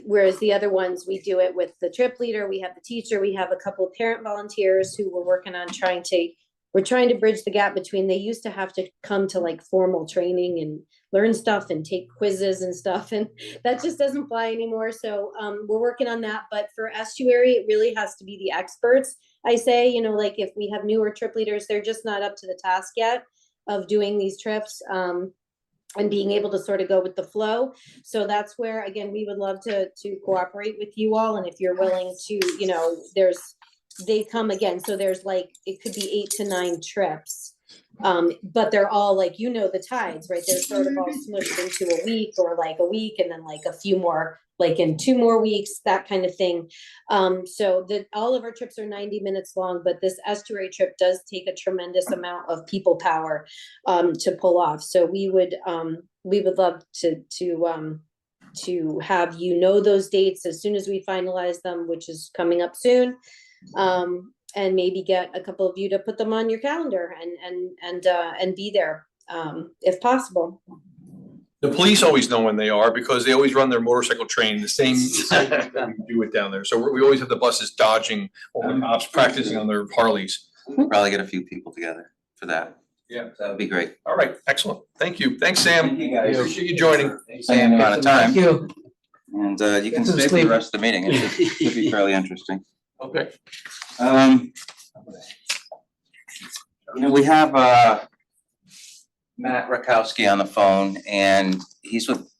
whereas the other ones, we do it with the trip leader, we have the teacher, we have a couple of parent volunteers who we're working on we're trying to bridge the gap between, they used to have to come to like formal training and learn stuff and take quizzes and stuff, and that just doesn't fly anymore. So we're working on that. But for estuary, it really has to be the experts. I say, like if we have newer trip leaders, they're just not up to the task yet of doing these trips and being able to sort of go with the flow. So that's where, again, we would love to cooperate with you all. And if you're willing to, they come again. So there's like, it could be 8 to 9 trips. But they're all like, the tides, right? They're sort of all smushed into a week or like a week and then like a few more, like in 2 more weeks, that kind of thing. So that all of our trips are 90 minutes long, but this estuary trip does take a tremendous amount of people power to pull off. So we would love to have those dates as soon as we finalize them, which is coming up soon. And maybe get a couple of you to put them on your calendar and be there if possible. The police always know when they are because they always run their motorcycle train the same we do it down there. So we always have the buses dodging or the cops practicing on their Harleys. We'll probably get a few people together for that. Yeah. That would be great. All right, excellent. Thank you. Thanks, Sam. Thank you, guys. Appreciate you joining. Same amount of time. Thank you. And you can Get some stay for the sleep. rest of the meeting. It should be fairly interesting. Okay. We have Matt Rakowski on the phone, and he's with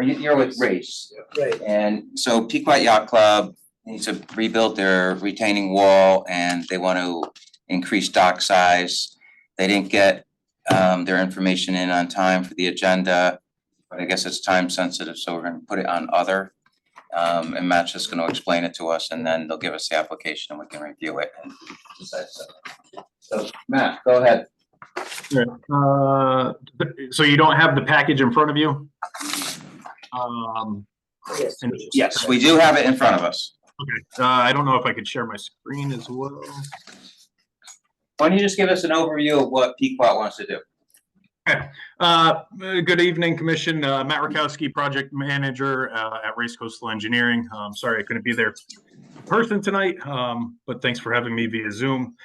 you're with Race? Right. And so Pequot Yacht Club needs to rebuild their retaining wall and they want to increase dock size. They didn't get their information in on time for the agenda, but I guess it's time sensitive, so we're gonna put it on other. And Matt's just gonna explain it to us and then they'll give us the application and we can review it and decide so. So Matt, go ahead. So you don't have the package in front of you? Yes, we do have it in front of us. Okay, I don't know if I could share my screen as well. Why don't you just give us an overview of what Pequot wants to do? Okay. Good evening, Commission. Matt Rakowski, Project Manager at Race Coastal Engineering. Sorry I couldn't be there in person tonight, but thanks for having me via Zoom.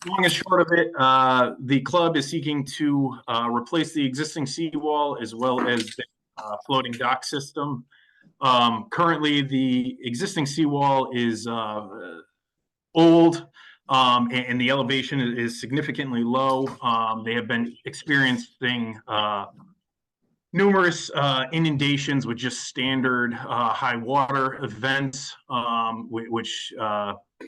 Long and short of it, the club is seeking to replace the existing seawall as well as the floating dock system. Currently, the existing seawall is old and the elevation is significantly low. They have been experiencing numerous inundations with just standard high water events, which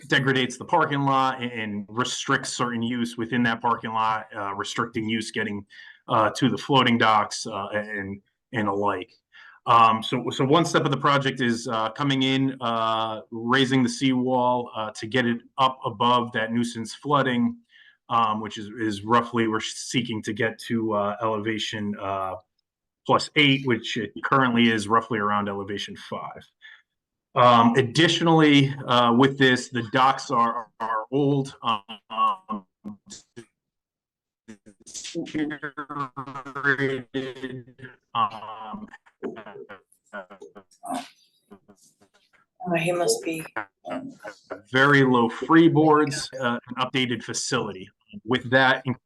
degrades the parking lot and restricts certain use within that parking lot, restricting use getting to the floating docks and alike. So one step of the project is coming in, raising the seawall to get it up above that nuisance flooding, which is roughly, we're seeking to get to elevation +8, which it currently is roughly around elevation 5. Additionally, with this, the docks are old. He must be. Very low freeboards, an updated facility. With that, can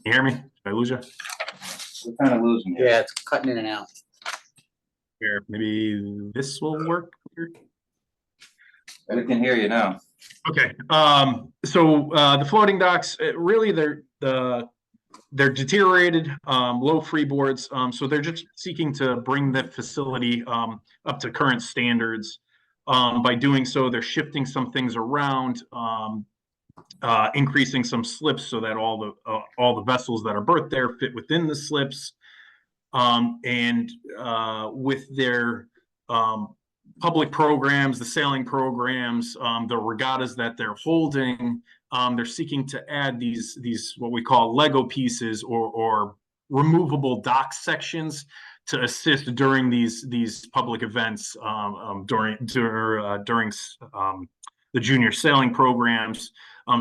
you hear me? Did I lose you? We're kind of losing you. Yeah, it's cutting in and out. Here, maybe this will work. We can hear you now. Okay, so the floating docks, really they're deteriorated, low freeboards, so they're just seeking to bring the facility up to current standards. By doing so, they're shifting some things around, increasing some slips so that all the vessels that are berthed there fit within the slips. And with their public programs, the sailing programs, the regattas that they're holding, they're seeking to add these what we call Lego pieces or removable dock sections to assist during these public events, during the junior sailing programs.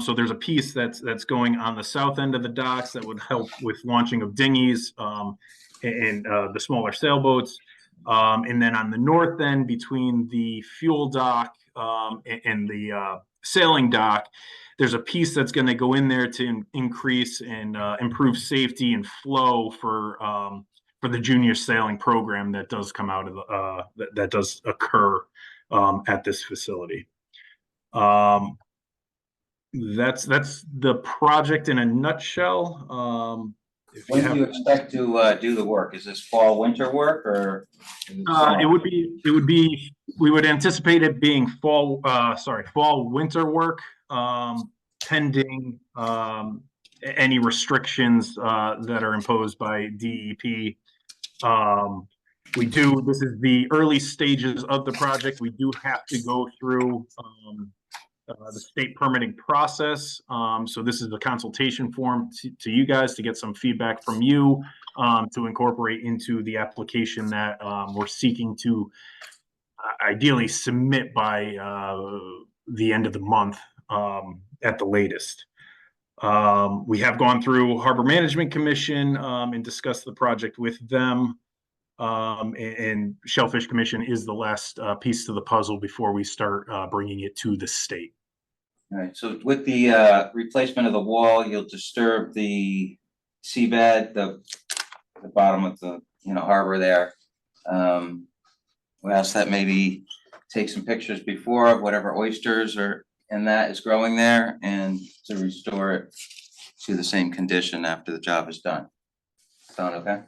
So there's a piece that's going on the south end of the docks that would help with launching of dinghies and the smaller sailboats. And then on the north end, between the fuel dock and the sailing dock, there's a piece that's going to go in there to increase and improve safety and flow for the junior sailing program that does come out of that does occur at this facility. That's the project in a nutshell. When do you expect to do the work? Is this fall, winter work or? It would be, we would anticipate it being fall, winter work, pending any restrictions that are imposed by DEP. This is the early stages of the project. We do have to go through the state permitting process. So this is a consultation form to you guys to get some feedback from you to incorporate into the application that we're seeking to ideally submit by the end of the month at the latest. We have gone through Harbor Management Commission and discussed the project with them. And Shellfish Commission is the last piece to the puzzle before we start bringing it to the state. All right, so with the replacement of the wall, you'll disturb the seabed, the bottom of the harbor there. We ask that maybe take some pictures before of whatever oysters and that is growing there, and to restore it to the same condition after the job is done. Sound okay?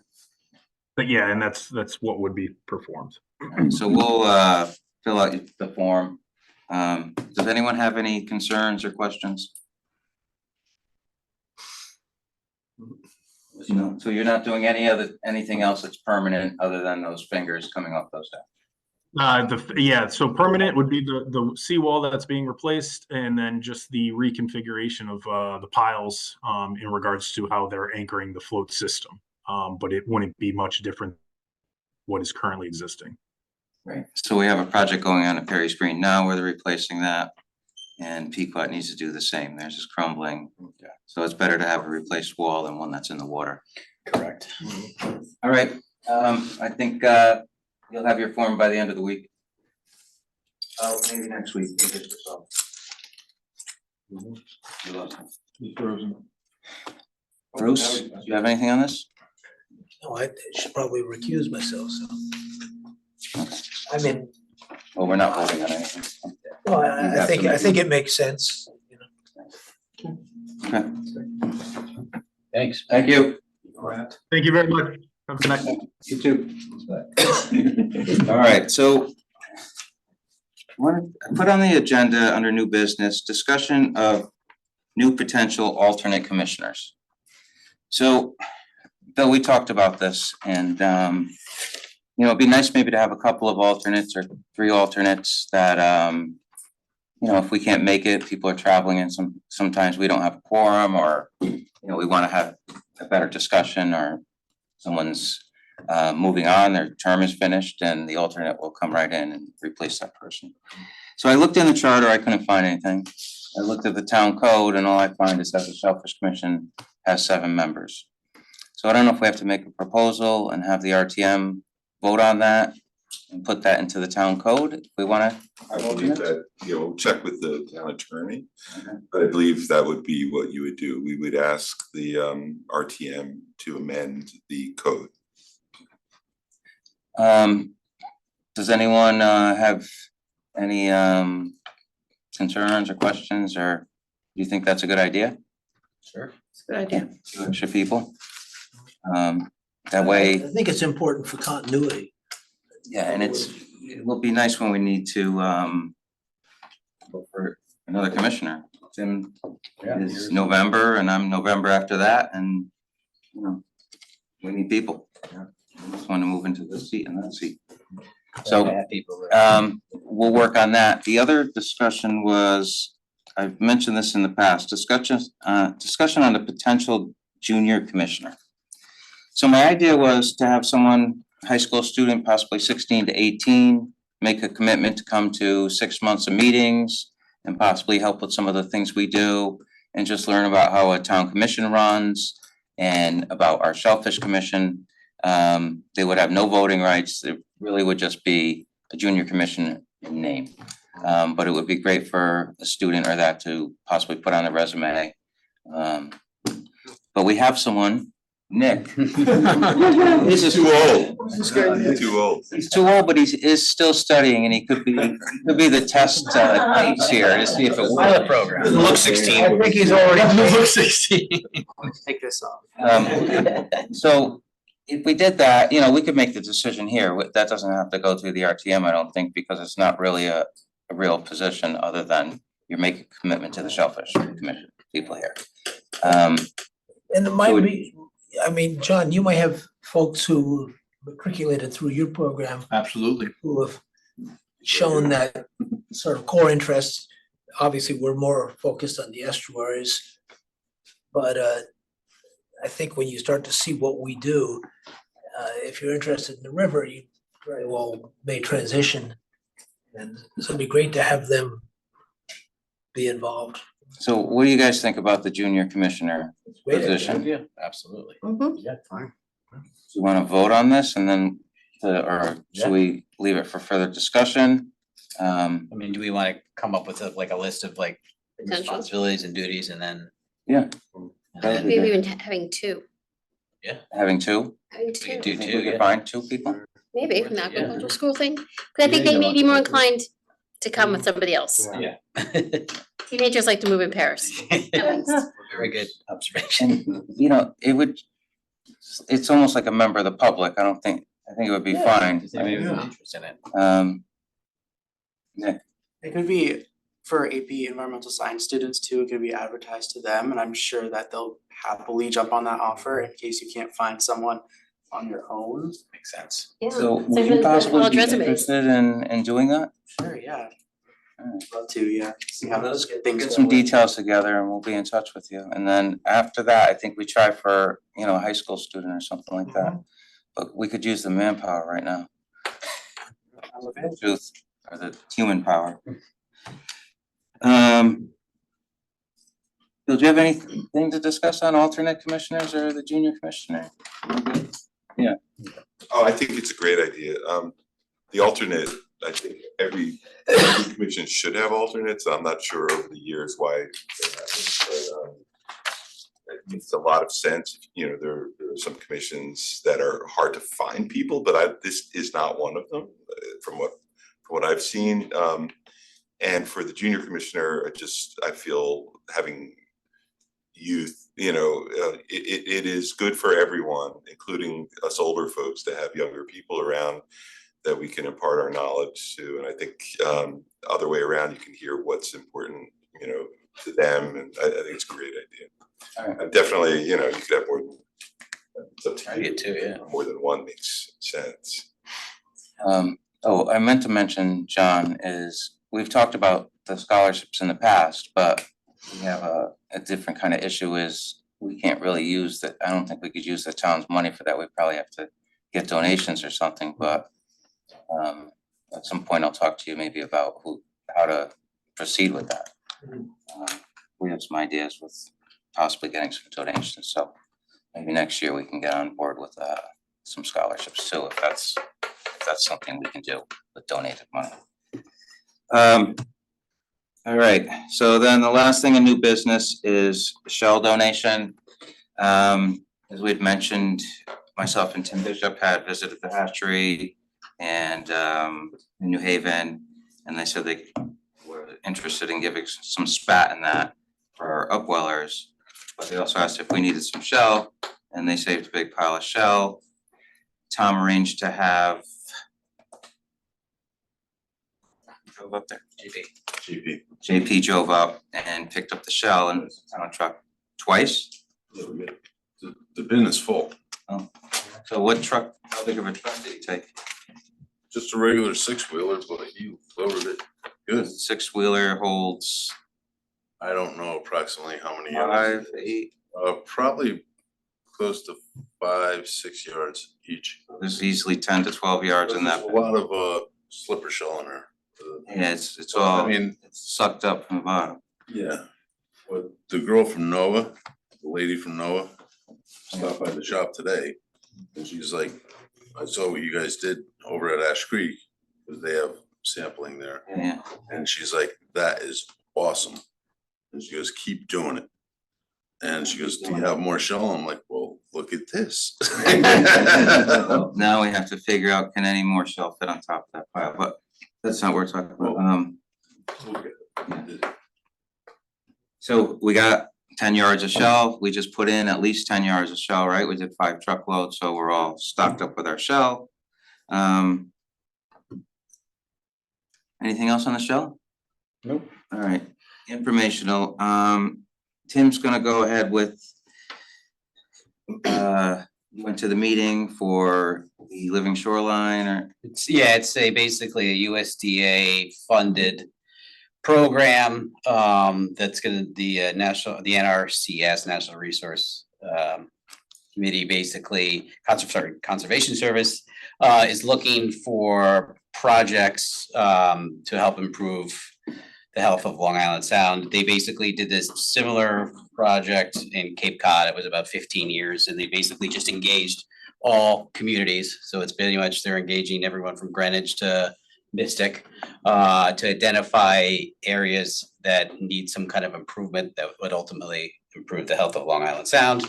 But yeah, and that's what would be performed. So we'll fill out the form. Does anyone have any concerns or questions? No, so you're not doing anything else that's permanent other than those fingers coming off those steps? Yeah, so permanent would be the seawall that's being replaced, and then just the reconfiguration of the piles in regards to how they're anchoring the float system. But it wouldn't be much different what is currently existing. Right, so we have a project going on at Perry's Green now where they're replacing that. And Pequot needs to do the same. Theirs is crumbling. So it's better to have a replaced wall than one that's in the water. Correct. All right, I think you'll have your form by the end of the week. Oh, maybe next week. We'll get this off. Bruce, do you have anything on this? No, I should probably recuse myself, so. I mean, Well, we're not voting on anything. no, I think it makes sense, you know. Okay, Thanks. thank you. Thank you very much. Have a good night. You too. All right, so I put on the agenda under new business, discussion of new potential alternate commissioners. So, Bill, we talked about this and, you know, it'd be nice maybe to have a couple of alternates or 3 alternates that, you know, if we can't make it, people are traveling and sometimes we don't have a quorum or, you know, we want to have a better discussion or someone's moving on, their term is finished and the alternate will come right in and replace that person. So I looked in the charter, I couldn't find anything. I looked at the town code and all I find is that the Shellfish Commission has 7 members. So I don't know if we have to make a proposal and have the RTM vote on that and put that into the town code if we wanna. I believe that, you know, check with the town attorney, but I believe that would be what you would do. We would ask the RTM to amend the code. Does anyone have any concerns or questions, or do you think that's a good idea? Sure. It's a good idea. 2 extra people. That way. I think it's important for continuity. Yeah, and it will be nice when we need to vote for another commissioner. Tim is November and I'm November after that and, you know, we need people. We just want to move into this seat and that seat. So, we'll work on that. The other discussion was, I've mentioned this in the past, discussion on the potential junior commissioner. So my idea was to have someone, high school student, possibly 16 to 18, make a commitment to come to 6 months of meetings and possibly help with some of the things we do and just learn about how a town commission runs and about our Shellfish Commission. They would have no voting rights. It really would just be a junior commission in name. But it would be great for a student or that to possibly put on their resume. But we have someone, Nick. He's too old. Too old. He's too old, but he is still studying and he could be the test case here to see if it works. Pilot program. Look 16. I think he's already. 16. Take this off. So if we did that, you know, we could make the decision here. That doesn't have to go through the RTM, I don't think, because it's not really a real position other than you're making a commitment to the Shellfish Commission people here. And it might be, I mean, John, you might have folks who matriculated through your program Absolutely. who have shown that sort of core interests. Obviously, we're more focused on the estuaries. But I think when you start to see what we do, if you're interested in the river, you very well may transition. And so it'd be great to have them be involved. So what do you guys think about the junior commissioner Great idea. position? Do Yeah, absolutely. Yeah, fine. you want to vote on this and then, or should we leave it for further discussion? I mean, do we want to come up with a list of like Potential. responsibilities and duties and then? Yeah. and then- Maybe even having 2. Having 2? Having We 2. could do You think 2, we could yeah. find 2 people? Maybe from the Yeah. agricultural school thing. Cause I think they may be more inclined to come with somebody else. Yeah. Teenagers like to move in pairs. Very good observation. And, you know, it would, it's almost like a member of the public. I think it would be Yeah, fine. because they may have an interest in it. Nick, It could be for AP environmental science students too, it could be advertised to them, and I'm sure that they'll happily jump on that offer in case you can't find someone on your own. Makes sense. Yeah. so Same would you with possibly college be resumes. interested in doing that? Sure, yeah. Alright. Love to, yeah, see how those things Get go. some details together and we'll be in touch with you. And then after that, I think we try for, a high school student or something like that. But we could use the manpower right now. Truth, or the human power. Bill, do you have anything to discuss on alternate commissioners or the junior commissioner? Oh, I think it's a great idea. The alternate, I think every commission should have alternates. I'm not sure over the years why they haven't, but it makes a lot of sense. There are some commissions that are hard to find people, but this is not one of them, from what I've seen. And for the junior commissioner, I feel having youth, it is good for everyone, including us older folks, to have younger people around that we can impart our knowledge to. And I think other way around, you can hear what's important, to them. And I think it's a great idea. And definitely, you could have more than, it's up to you. I get too, yeah. More than one makes sense. I meant to mention, John, is we've talked about the scholarships in the past, but we have a different kind of issue is we can't really use that. I don't think we could use the town's money for that. We probably have to get donations or something, but at some point I'll talk to you maybe about how to proceed with that. We have some ideas with possibly getting some donations, so maybe next year we can get on board with some scholarships too, if that's something we can do with donated money. All right, so then the last thing in new business is the shell donation. As we had mentioned, myself and Tim Bishop had visited the hatchery and in New Haven, and they said they were interested in giving some spat in that for upwellers. But they also asked if we needed some shell, and they saved a big pile of shell. Tom arranged to have drove up there. JP drove up and picked up the shell in the town truck twice. The bin is full. Oh, so what truck, how big of a truck did he take? Just a regular 6-wheeler, but he loaded it good. 6-wheeler holds I don't know approximately how many yards. 5, 8. Probably close to 5-6 yards each. There's easily 10 to 12 yards in that. There's a lot of slipper shell in there. Yeah, it's all, I mean, it's sucked up from the bottom. yeah. But the girl from Noah, the lady from Noah, stopped by the shop today. And she's like, I saw what you guys did over at Ash Creek, because they have sampling there. Yeah. And she's like, that is awesome. And she goes, keep doing it. And she goes, do you have more shell? I'm like, well, look at this. Well, now we have to figure out, can any more shell fit on top of that pile, but that's not what we're talking about. So we got 10 yards of shell. We just put in at least 10 yards of shell, right? We did 5 truckloads, so we're all stocked up with our shell. Anything else on the shell? Nope. All right, informational. Tim's gonna go ahead with went to the meeting for the living shoreline, or It's basically a USDA funded program that's gonna, the NRCS, National Resource Committee, basically, Conservation Service is looking for projects to help improve the health of Long Island Sound. They basically did this similar project in Cape Cod. It was about 15 years, and they basically just engaged all communities. So it's pretty much they're engaging everyone from Greenwich to Mystic to identify areas that need some kind of improvement that would ultimately improve the health of Long Island Sound.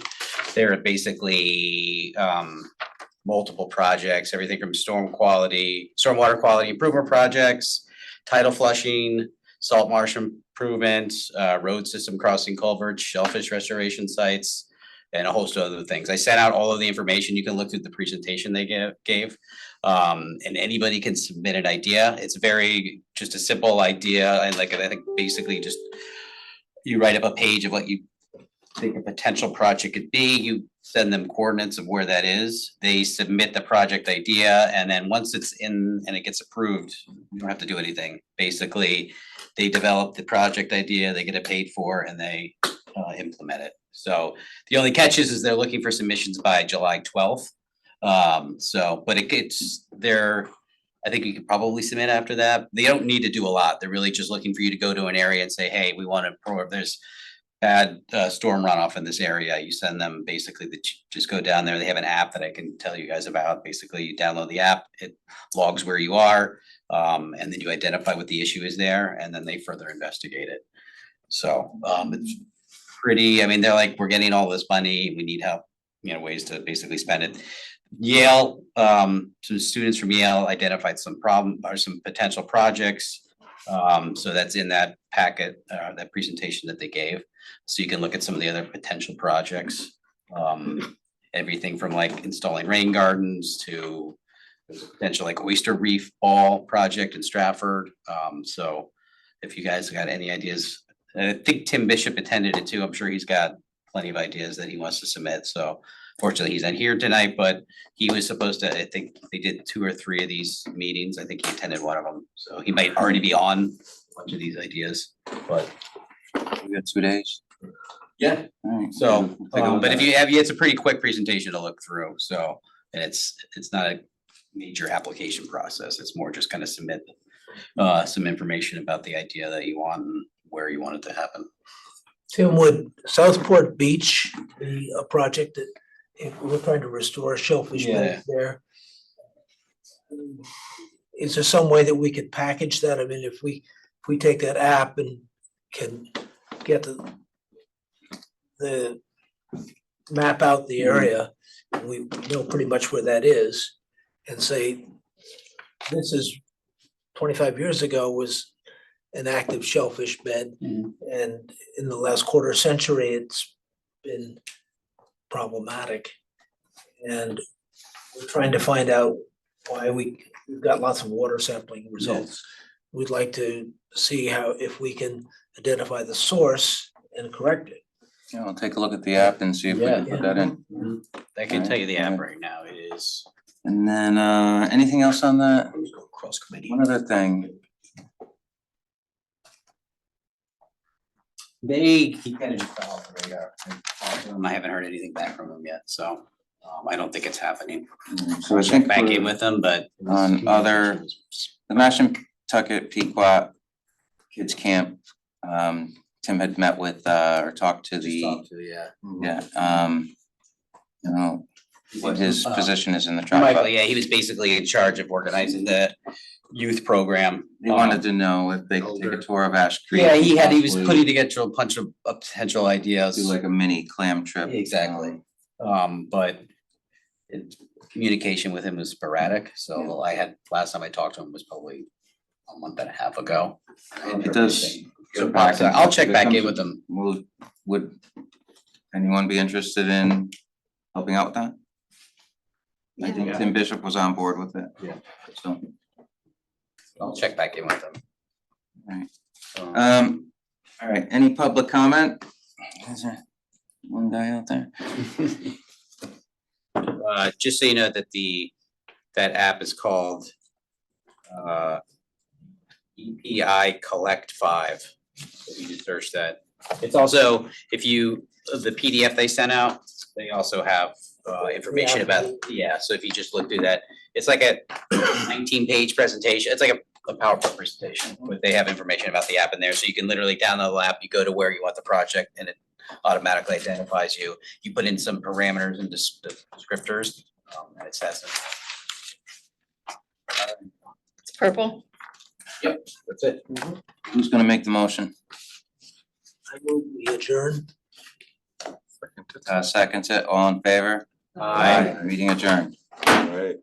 There are basically multiple projects, everything from stormwater quality improvement projects, tidal flushing, salt marsh improvements, road system crossing culverts, shellfish restoration sites, and a host of other things. I sent out all of the information. You can look through the presentation they gave. And anybody can submit an idea. It's very, just a simple idea. And like, I think basically just you write up a page of what you think a potential project could be. You send them coordinates of where that is. They submit the project idea, and then once it's in and it gets approved, you don't have to do anything. Basically, they develop the project idea, they get it paid for, and they implement it. So the only catch is they're looking for submissions by July 12th. But it gets there. I think you could probably submit after that. They don't need to do a lot. They're really just looking for you to go to an area and say, hey, we want to improve. There's bad storm runoff in this area. You send them basically just go down there. They have an app that I can tell you guys about. Basically, you download the app, it logs where you are, and then you identify what the issue is there, and then they further investigate it. So it's pretty, I mean, they're like, we're getting all this money, we need help, ways to basically spend it. Yale, some students from Yale identified some potential projects. So that's in that packet, that presentation that they gave. So you can look at some of the other potential projects. Everything from like installing rain gardens to there's a potential like oyster reef ball project in Stratford. So if you guys got any ideas, I think Tim Bishop attended it too. I'm sure he's got plenty of ideas that he wants to submit. So fortunately, he's not here tonight, but he was supposed to, I think they did 2 or 3 of these meetings. I think he attended one of them. So he might already be on a bunch of these ideas, but We got 2 days. yeah. Alright. So, Take a look but at if you have, it's a pretty quick presentation to look through. So, and it's not a major application process. It's more just kind of submit some information about the idea that you want and where you want it to happen. Tim, would Southport Beach be a project that if we're trying to restore shellfish beds there? Is there some way that we could package that? I mean, if we take that app and can get the map out the area, we know pretty much where that is, and say, this is 25 years ago was an active shellfish bed, and in the last quarter century, it's been problematic. And we're trying to find out why we've got lots of water sampling results. We'd like to see if we can identify the source and correct it. Yeah, I'll take a look at the app and see if we can put that in. I can tell you the app right now. It is. And then, anything else on that? Cross committee. One other thing. He kind of just fell off the radar. I haven't heard anything back from him yet, so I don't think it's happening. So I Check think back we're in with them, but on the Mashantucket Pequot Kids Camp, Tim had met with, or talked to what his position is in the tribe. Michael, yeah, he was basically in charge of organizing the youth program. He wanted to know if they could take a tour of Ash Creek. Yeah, he was possibly putting together a bunch of potential ideas. do like a mini clam trip. Exactly. But communication with him was sporadic, so last time I talked to him was probably a month and a half ago. It does. I'll check back in with them. Would anyone be interested in helping out with that? I think Tim Bishop was on board with it. Yeah. So, I'll check back in with them. alright. Alright, any public comment? Is there one guy out there? Just so you know that that app is called EPI Collect 5. If you just search that. It's also, the PDF they sent out, they also have information about, so if you just look through that, it's like a 19-page presentation. It's like a PowerPoint presentation, but they have information about the app in there. So you can literally download the app, you go to where you want the project, and it automatically identifies you. You put in some parameters and descriptors, and it says it. It's purple. Yep, that's it. Who's gonna make the motion? I move we adjourn. Seconds it, all in favor? Aye. Meeting adjourned. All right.